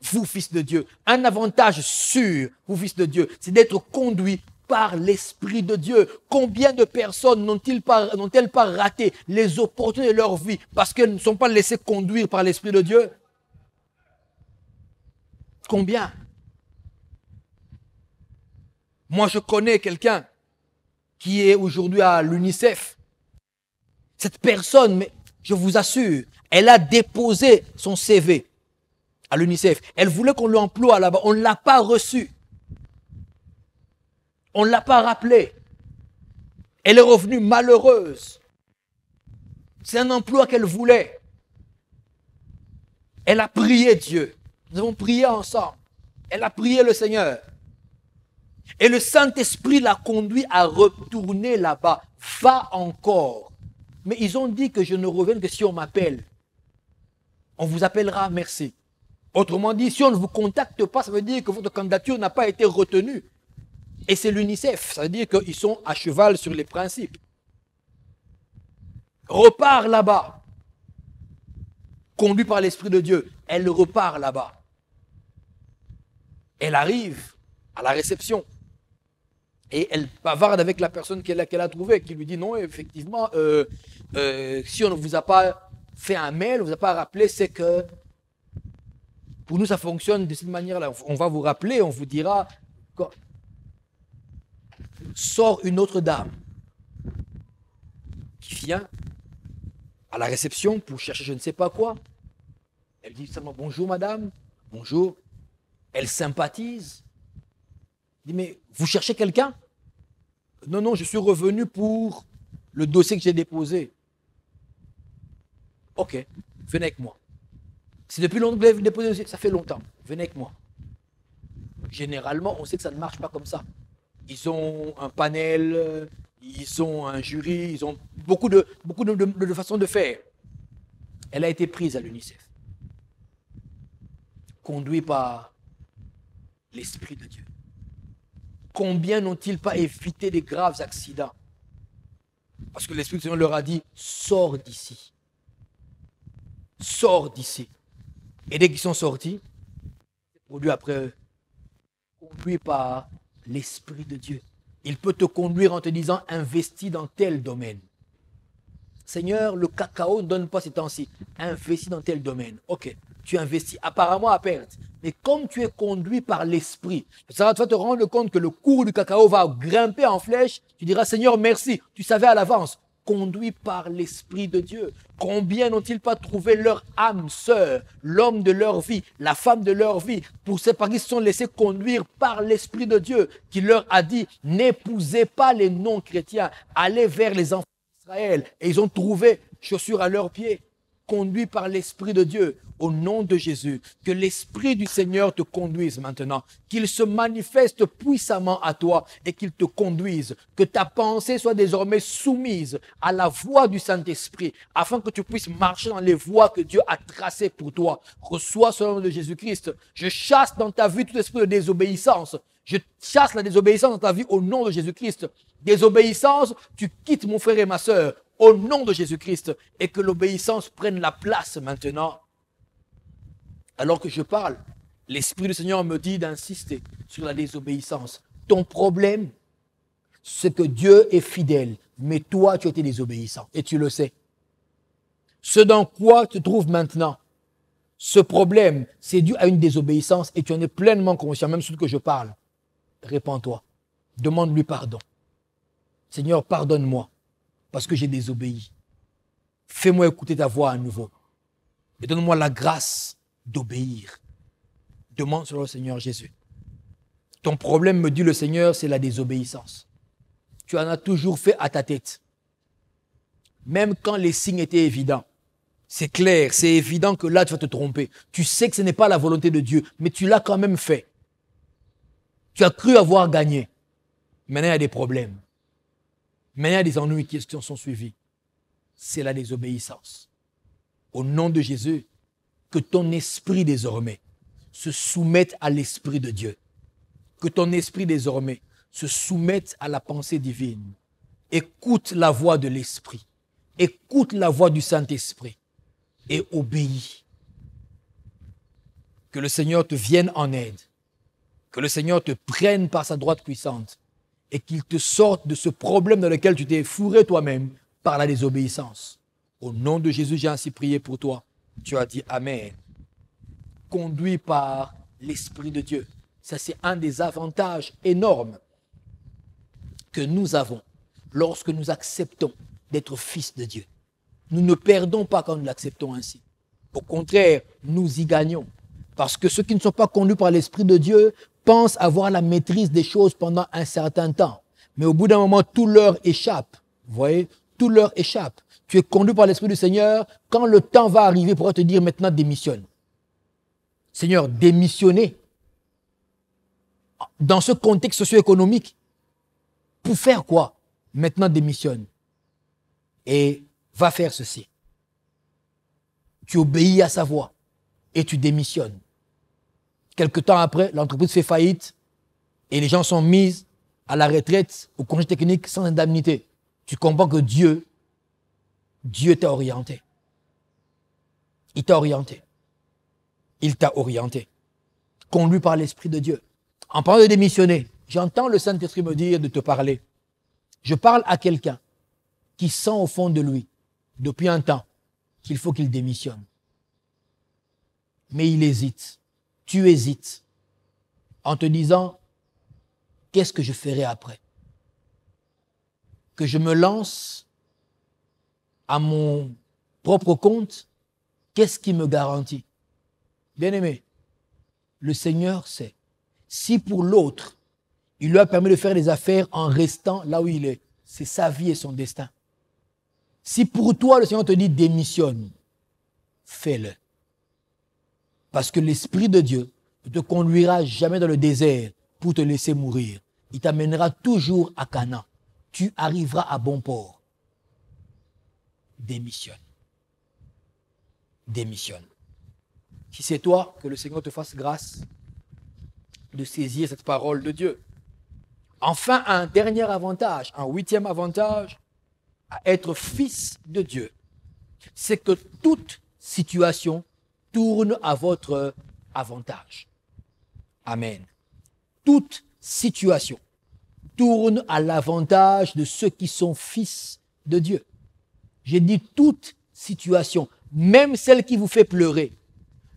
A: vous, fils de Dieu. Un avantage sûr, vous, fils de Dieu, c'est d'être conduit par l'Esprit de Dieu. Combien de personnes n'ont-elles pas raté les opportunités de leur vie parce qu'elles ne sont pas laissées conduire par l'Esprit de Dieu? Combien? Moi, je connais quelqu'un qui est aujourd'hui à l'UNICEF. Cette personne, mais je vous assure, elle a déposé son CV à l'UNICEF. Elle voulait qu'on l'emploie là-bas. On ne l'a pas reçu. On ne l'a pas rappelé. Elle est revenue malheureuse. C'est un emploi qu'elle voulait. Elle a prié Dieu. Nous avons prié ensemble. Elle a prié le Seigneur. Et le Saint-Esprit l'a conduit à retourner là-bas. Va encore. Mais ils ont dit que je ne revienne que si on m'appelle. On vous appellera, merci. Autrement dit, si on ne vous contacte pas, ça veut dire que votre candidature n'a pas été retenue. Et c'est l'UNICEF, ça veut dire qu'ils sont à cheval sur les principes. Repart là-bas. Conduit par l'Esprit de Dieu. Elle repart là-bas. Elle arrive à la réception. Et elle bavarde avec la personne qu'elle a trouvée, qui lui dit non, effectivement, si on ne vous a pas fait un mail, on ne vous a pas rappelé, c'est que pour nous ça fonctionne de cette manière-là. On va vous rappeler, on vous dira, sort une autre dame qui vient à la réception pour chercher je ne sais pas quoi. Elle dit seulement bonjour madame, bonjour. Elle sympathise. Il dit, mais vous cherchez quelqu'un? Non, non, je suis revenu pour le dossier que j'ai déposé. Ok, venez avec moi. Si depuis longtemps que vous avez déposé le dossier, ça fait longtemps. Venez avec moi. Généralement, on sait que ça ne marche pas comme ça. Ils ont un panel, ils ont un jury, ils ont beaucoup de façons de faire. Elle a été prise à l'UNICEF, conduite par l'Esprit de Dieu. Combien n'ont-ils pas évité des graves accidents? Parce que l'Esprit du Seigneur leur a dit, sors d'ici. Sors d'ici. Et dès qu'ils sont sortis, produit après, conduit par l'Esprit de Dieu. Il peut te conduire en te disant, investis dans tel domaine. Seigneur, le cacao ne donne pas ces temps-ci. Investis dans tel domaine. Ok, tu investis apparemment à perte. Mais comme tu es conduit par l'Esprit, ça va te rendre compte que le cours du cacao va grimper en flèche. Tu diras, Seigneur, merci. Tu savais à l'avance. Conduit par l'Esprit de Dieu. Combien n'ont-ils pas trouvé leur âme sœur, l'homme de leur vie, la femme de leur vie, pour ces paris se sont laissés conduire par l'Esprit de Dieu, qui leur a dit, n'épousez pas les non-chrétiens, allez vers les enfants d'Israël. Et ils ont trouvé chaussures à leurs pieds, conduits par l'Esprit de Dieu. Au nom de Jésus, que l'Esprit du Seigneur te conduise maintenant, qu'il se manifeste puissamment à toi et qu'il te conduise, que ta pensée soit désormais soumise à la voie du Saint-Esprit, afin que tu puisses marcher dans les voies que Dieu a tracées pour toi. Reçois ce nom de Jésus-Christ. Je chasse dans ta vie tout esprit de désobéissance. Je chasse la désobéissance dans ta vie au nom de Jésus-Christ. Désobéissance, tu quittes mon frère et ma sœur au nom de Jésus-Christ et que l'obéissance prenne la place maintenant. Alors que je parle, l'Esprit du Seigneur me dit d'insister sur la désobéissance. Ton problème, c'est que Dieu est fidèle, mais toi, tu as été désobéissant et tu le sais. Ce dans quoi tu te trouves maintenant, ce problème, c'est dû à une désobéissance et tu en es pleinement conscient, même sur ce que je parle. Répands-toi, demande-lui pardon. Seigneur, pardonne-moi parce que j'ai désobéi. Fais-moi écouter ta voix à nouveau et donne-moi la grâce d'obéir. Demande sur le Seigneur Jésus. Ton problème, me dit le Seigneur, c'est la désobéissance. Tu en as toujours fait à ta tête. Même quand les signes étaient évidents. C'est clair, c'est évident que là, tu vas te tromper. Tu sais que ce n'est pas la volonté de Dieu, mais tu l'as quand même fait. Tu as cru avoir gagné. Maintenant, il y a des problèmes. Maintenant, il y a des ennuis qui sont suivis. C'est la désobéissance. Au nom de Jésus, que ton esprit désormais se soumette à l'Esprit de Dieu. Que ton esprit désormais se soumette à la pensée divine. Écoute la voix de l'Esprit. Écoute la voix du Saint-Esprit et obéis. Que le Seigneur te vienne en aide. Que le Seigneur te prenne par sa droite puissante et qu'il te sorte de ce problème dans lequel tu t'es fourré toi-même par la désobéissance. Au nom de Jésus, j'ai ainsi prié pour toi. Tu as dit Amen. Conduit par l'Esprit de Dieu. Ça, c'est un des avantages énormes que nous avons lorsque nous acceptons d'être fils de Dieu. Nous ne perdons pas quand nous l'acceptons ainsi. Au contraire, nous y gagnons. Parce que ceux qui ne sont pas conduits par l'Esprit de Dieu pensent avoir la maîtrise des choses pendant un certain temps. Mais au bout d'un moment, tout leur échappe. Vous voyez, tout leur échappe. Tu es conduit par l'Esprit du Seigneur. Quand le temps va arriver, il pourra te dire maintenant démissionne. Seigneur, démissionner dans ce contexte socio-économique. Pour faire quoi? Maintenant démissionne. Et va faire ceci. Tu obéis à sa voix et tu démissionnes. Quelque temps après, l'entreprise fait faillite et les gens sont mis à la retraite, au congé technique sans indemnité. Tu comprends que Dieu t'a orienté. Il t'a orienté. Il t'a orienté. Conduit par l'Esprit de Dieu. En parlant de démissionner, j'entends le Saint-Esprit me dire de te parler. Je parle à quelqu'un qui sent au fond de lui, depuis un temps, qu'il faut qu'il démissionne. Mais il hésite. Tu hésites. En te disant, qu'est-ce que je ferai après? Que je me lance à mon propre compte, qu'est-ce qui me garantit? Bien-aimé, le Seigneur sait. Si pour l'autre, Il lui a permis de faire des affaires en restant là où il est. C'est sa vie et son destin. Si pour toi, le Seigneur te dit démissionne, fais-le. Parce que l'Esprit de Dieu ne te conduira jamais dans le désert pour te laisser mourir. Il t'amènera toujours à Canaan. Tu arriveras à bon port. Démissionne. Démissionne. Si c'est toi, que le Seigneur te fasse grâce de saisir cette parole de Dieu. Enfin, un dernier avantage, un 8e avantage à être fils de Dieu, c'est que toute situation tourne à votre avantage. Amen. Toute situation tourne à l'avantage de ceux qui sont fils de Dieu. J'ai dit toute situation, même celle qui vous fait pleurer.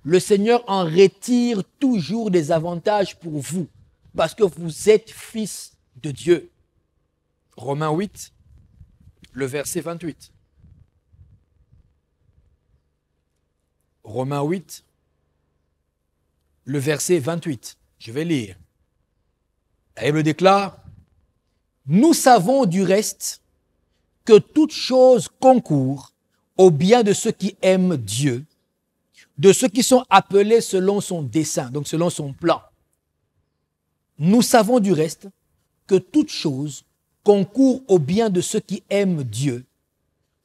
A: Le Seigneur en retire toujours des avantages pour vous, parce que vous êtes fils de Dieu. Romains 8, le verset 28. Romains 8, le verset 28. Je vais lire. La Bible déclare, « Nous savons du reste que toute chose concourt au bien de ceux qui aiment Dieu, de ceux qui sont appelés selon son dessein, donc selon son plan. Nous savons du reste que toute chose concourt au bien de ceux qui aiment Dieu,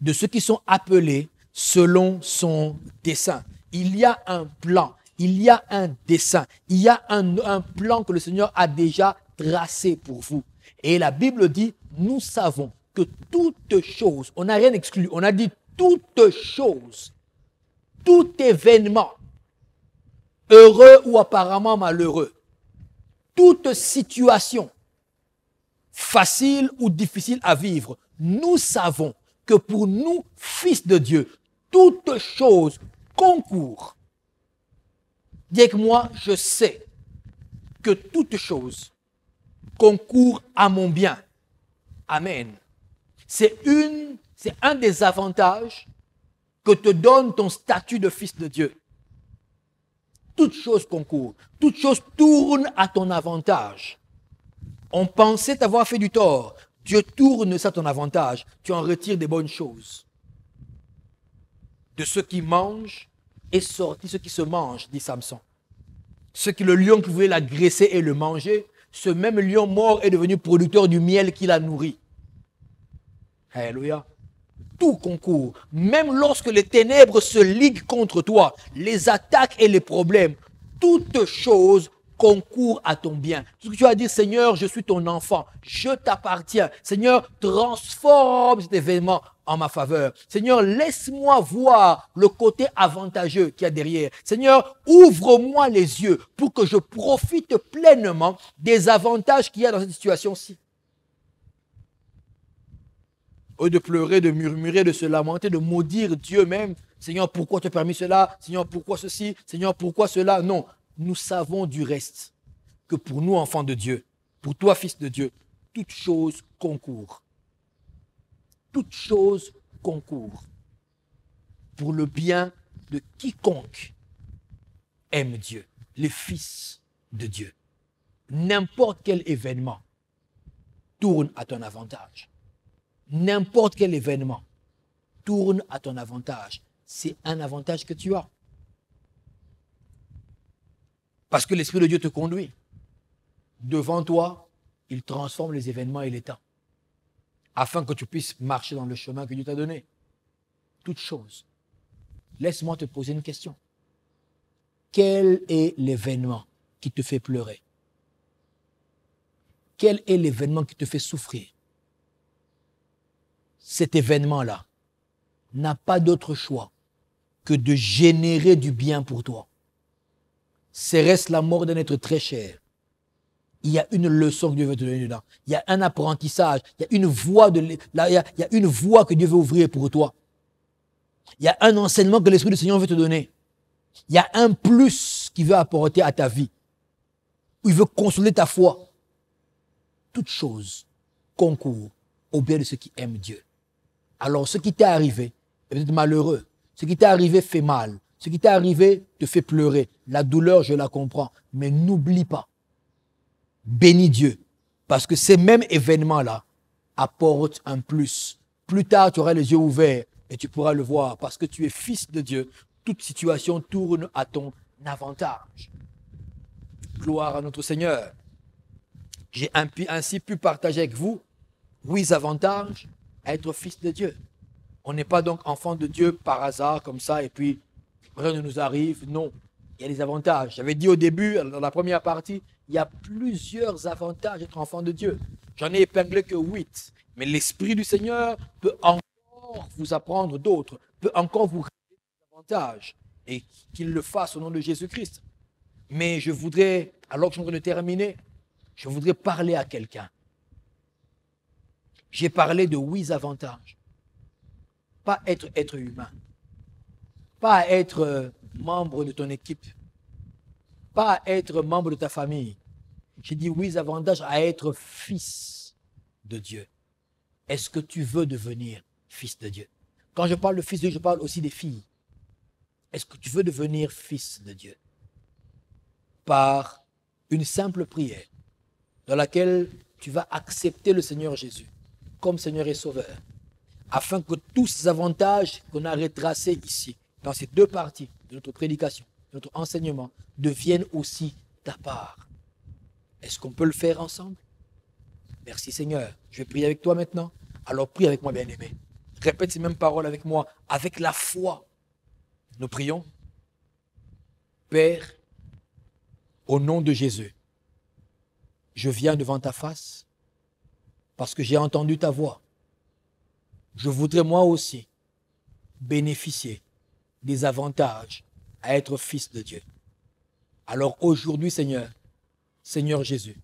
A: de ceux qui sont appelés selon son dessein. » Il y a un plan, il y a un dessein, il y a un plan que le Seigneur a déjà tracé pour vous. Et la Bible dit, nous savons que toute chose, on n'a rien exclu, on a dit toute chose, tout événement, heureux ou apparemment malheureux, toute situation, facile ou difficile à vivre, nous savons que pour nous, fils de Dieu, toute chose concourt. Dis avec moi, je sais que toute chose concourt à mon bien. Amen. C'est un des avantages que te donne ton statut de fils de Dieu. Toute chose concourt, toute chose tourne à ton avantage. On pensait t'avoir fait du tort. Dieu tourne ça à ton avantage. Tu en retires des bonnes choses. De ceux qui mangent est sorti ce qui se mange, dit Samson. Le lion qui voulait l'agresser et le manger, ce même lion mort est devenu producteur du miel qui l'a nourri. Alléluia. Tout concourt. Même lorsque les ténèbres se liguent contre toi, les attaques et les problèmes, toutes choses concourent à ton bien. Tout ce que tu vas dire, Seigneur, je suis ton enfant, je t'appartiens. Seigneur, transforme cet événement en ma faveur. Seigneur, laisse-moi voir le côté avantageux qu'il y a derrière. Seigneur, ouvre-moi les yeux pour que je profite pleinement des avantages qu'il y a dans cette situation-ci. Au lieu de pleurer, de murmurer, de se lamenter, de maudire Dieu même. Seigneur, pourquoi tu as permis cela? Seigneur, pourquoi ceci? Seigneur, pourquoi cela? Non, nous savons du reste que pour nous, enfants de Dieu, pour toi, fils de Dieu, toute chose concourt. Toute chose concourt pour le bien de quiconque aime Dieu, les fils de Dieu. N'importe quel événement tourne à ton avantage. N'importe quel événement tourne à ton avantage. C'est un avantage que tu as. Parce que l'Esprit de Dieu te conduit. Devant toi, il transforme les événements et les temps. Afin que tu puisses marcher dans le chemin que Dieu t'a donné. Toute chose. Laisse-moi te poser une question. Quel est l'événement qui te fait pleurer? Quel est l'événement qui te fait souffrir? Cet événement-là n'a pas d'autre choix que de générer du bien pour toi. Serait-ce la mort d'un être très cher? Il y a une leçon que Dieu veut te donner dedans. Il y a un apprentissage. Il y a une voie, il y a une voie que Dieu veut ouvrir pour toi. Il y a un enseignement que l'Esprit du Seigneur veut te donner. Il y a un plus qu'il veut apporter à ta vie. Il veut consoler ta foi. Toute chose concourt au bien de ceux qui aiment Dieu. Alors, ce qui t'est arrivé est peut-être malheureux. Ce qui t'est arrivé fait mal. Ce qui t'est arrivé te fait pleurer. La douleur, je la comprends. Mais n'oublie pas. Bénis Dieu Parce que ces mêmes événements-là apportent un plus. Plus tard, tu auras les yeux ouverts et tu pourras le voir. Parce que tu es fils de Dieu, toute situation tourne à ton avantage. Gloire à notre Seigneur. J'ai ainsi pu partager avec vous 8 avantages à être fils de Dieu. On n'est pas donc enfant de Dieu par hasard comme ça et puis rien ne nous arrive. Non, il y a des avantages. J'avais dit au début, dans la première partie, il y a plusieurs avantages d'être enfant de Dieu. J'en ai épinglé que 8. Mais l'Esprit du Seigneur peut encore vous apprendre d'autres, peut encore vous révéler des avantages et qu'il le fasse au nom de Jésus-Christ. Mais je voudrais, alors que je suis en train de terminer, je voudrais parler à quelqu'un. J'ai parlé de 8 avantages. Pas être humain. Pas être membre de ton équipe. Pas être membre de ta famille. J'ai dit 8 avantages à être fils de Dieu. Est-ce que tu veux devenir fils de Dieu? Quand je parle de fils de Dieu, je parle aussi des filles. Est-ce que tu veux devenir fils de Dieu? Par une simple prière dans laquelle tu vas accepter le Seigneur Jésus comme Seigneur et Sauveur, afin que tous ces avantages qu'on a retracés ici, dans ces 2 parties de notre prédication, de notre enseignement, deviennent aussi ta part. Est-ce qu'on peut le faire ensemble? Merci Seigneur. Je vais prier avec toi maintenant. Alors prie avec moi, bien-aimé. Répète ces mêmes paroles avec moi, avec la foi. Nous prions. Père, au nom de Jésus, je viens devant ta face parce que j'ai entendu ta voix. Je voudrais moi aussi bénéficier des avantages à être fils de Dieu. Alors aujourd'hui, Seigneur, Seigneur Jésus,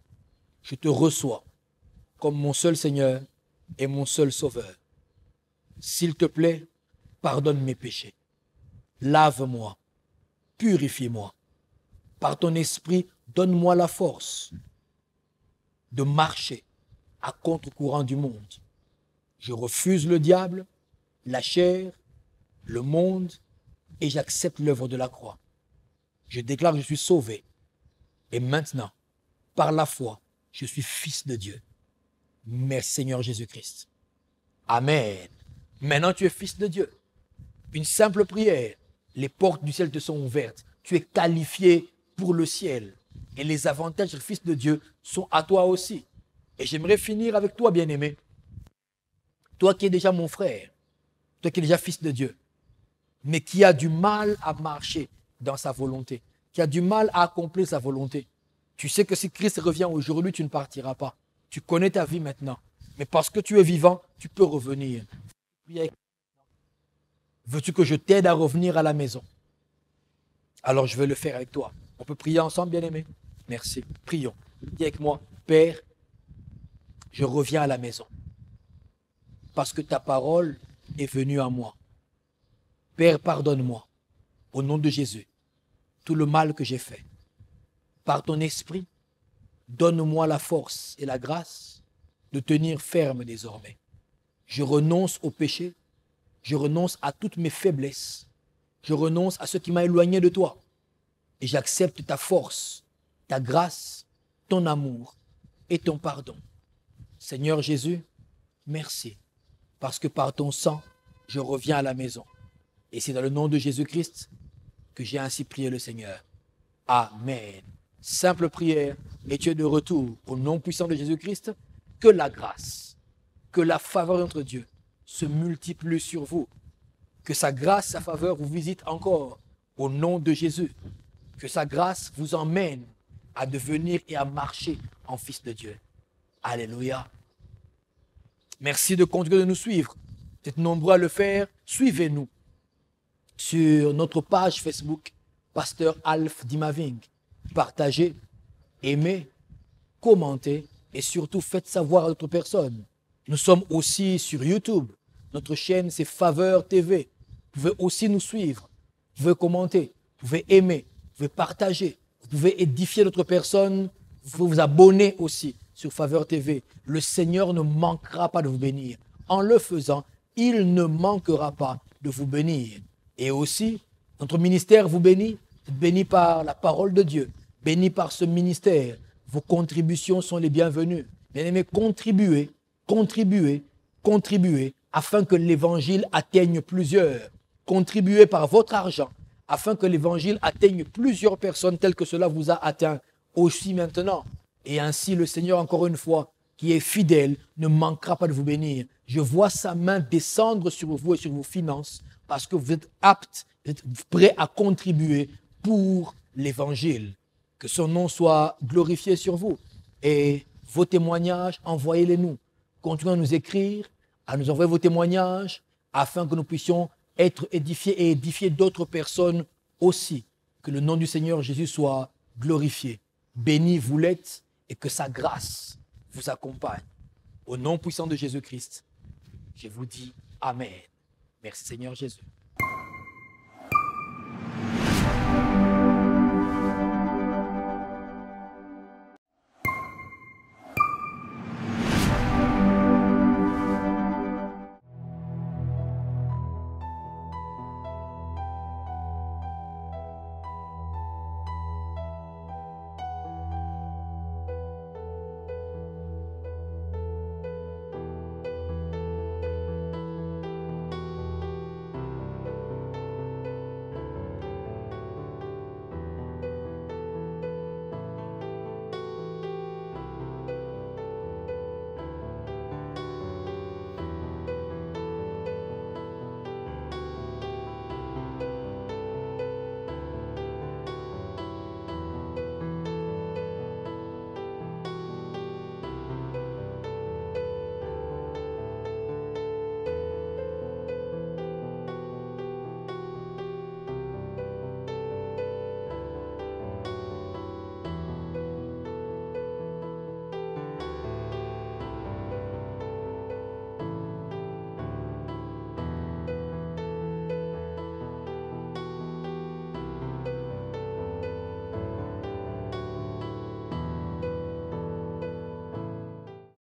A: je te reçois comme mon seul Seigneur et mon seul Sauveur. S'il te plaît, pardonne mes péchés. Lave-moi, purifie-moi. Par ton esprit, donne-moi la force de marcher à contre-courant du monde. Je refuse le diable, la chair, le monde et j'accepte l'œuvre de la croix. Je déclare que je suis sauvé. Et maintenant, par la foi, je suis fils de Dieu. Merci Seigneur Jésus-Christ. Amen. Maintenant, tu es fils de Dieu. Une simple prière. Les portes du ciel te sont ouvertes. Tu es qualifié pour le ciel. Et les avantages du fils de Dieu sont à toi aussi. Et j'aimerais finir avec toi, bien-aimé. Toi qui es déjà mon frère, toi qui es déjà fils de Dieu, mais qui a du mal à marcher dans sa volonté, qui a du mal à accomplir sa volonté. Tu sais que si Christ revient aujourd'hui, tu ne partiras pas. Tu connais ta vie maintenant. Mais parce que tu es vivant, tu peux revenir. Veux-tu que je t'aide à revenir à la maison? Alors je vais le faire avec toi. On peut prier ensemble, bien-aimé? Merci. Prions. Dis avec moi, Père, je reviens à la maison. Parce que ta parole est venue à moi. Père, pardonne-moi, au nom de Jésus, tout le mal que j'ai fait. Par ton esprit, donne-moi la force et la grâce de tenir ferme désormais. Je renonce au péché, je renonce à toutes mes faiblesses, je renonce à ce qui m'a éloigné de toi et j'accepte ta force, ta grâce, ton amour et ton pardon. Seigneur Jésus, merci, parce que par ton sang, je reviens à la maison. Et c'est dans le nom de Jésus-Christ que j'ai ainsi prié le Seigneur. Amen. Simple prière, et tu es de retour au nom puissant de Jésus-Christ. Que la grâce, que la faveur de notre Dieu se multiplie sur vous. Que sa grâce, sa faveur vous visite encore au nom de Jésus. Que sa grâce vous emmène à devenir et à marcher en fils de Dieu. Alléluia. Merci de continuer de nous suivre. Vous êtes nombreux à le faire. Suivez-nous sur notre page Facebook, Pasteur Alf Dimaving. Partagez, aimez, commentez et surtout faites savoir à d'autres personnes. Nous sommes aussi sur YouTube. Notre chaîne, c'est Faveur TV. Vous pouvez aussi nous suivre. Vous pouvez commenter, vous pouvez aimer, vous pouvez partager, vous pouvez édifier d'autres personnes. Vous pouvez vous abonner aussi sur Faveur TV. Le Seigneur ne manquera pas de vous bénir. En le faisant, il ne manquera pas de vous bénir. Et aussi, notre ministère vous bénit, béni par la parole de Dieu, béni par ce ministère. Vos contributions sont les bienvenues. Bien-aimés, contribuez, contribuez, contribuez, afin que l'évangile atteigne plusieurs. Contribuez par votre argent, afin que l'évangile atteigne plusieurs personnes telles que cela vous a atteint aussi maintenant. Et ainsi, le Seigneur, encore une fois, qui est fidèle, ne manquera pas de vous bénir. Je vois sa main descendre sur vous et sur vos finances, parce que vous êtes aptes, vous êtes prêts à contribuer pour l'évangile. Que son nom soit glorifié sur vous. Et vos témoignages, envoyez-les nous. Continuez à nous écrire, à nous envoyer vos témoignages, afin que nous puissions être édifiés et édifier d'autres personnes aussi. Que le nom du Seigneur Jésus soit glorifié. Béni vous l'êtes et que sa grâce vous accompagne. Au nom puissant de Jésus-Christ, je vous dis Amen. Merci Seigneur Jésus.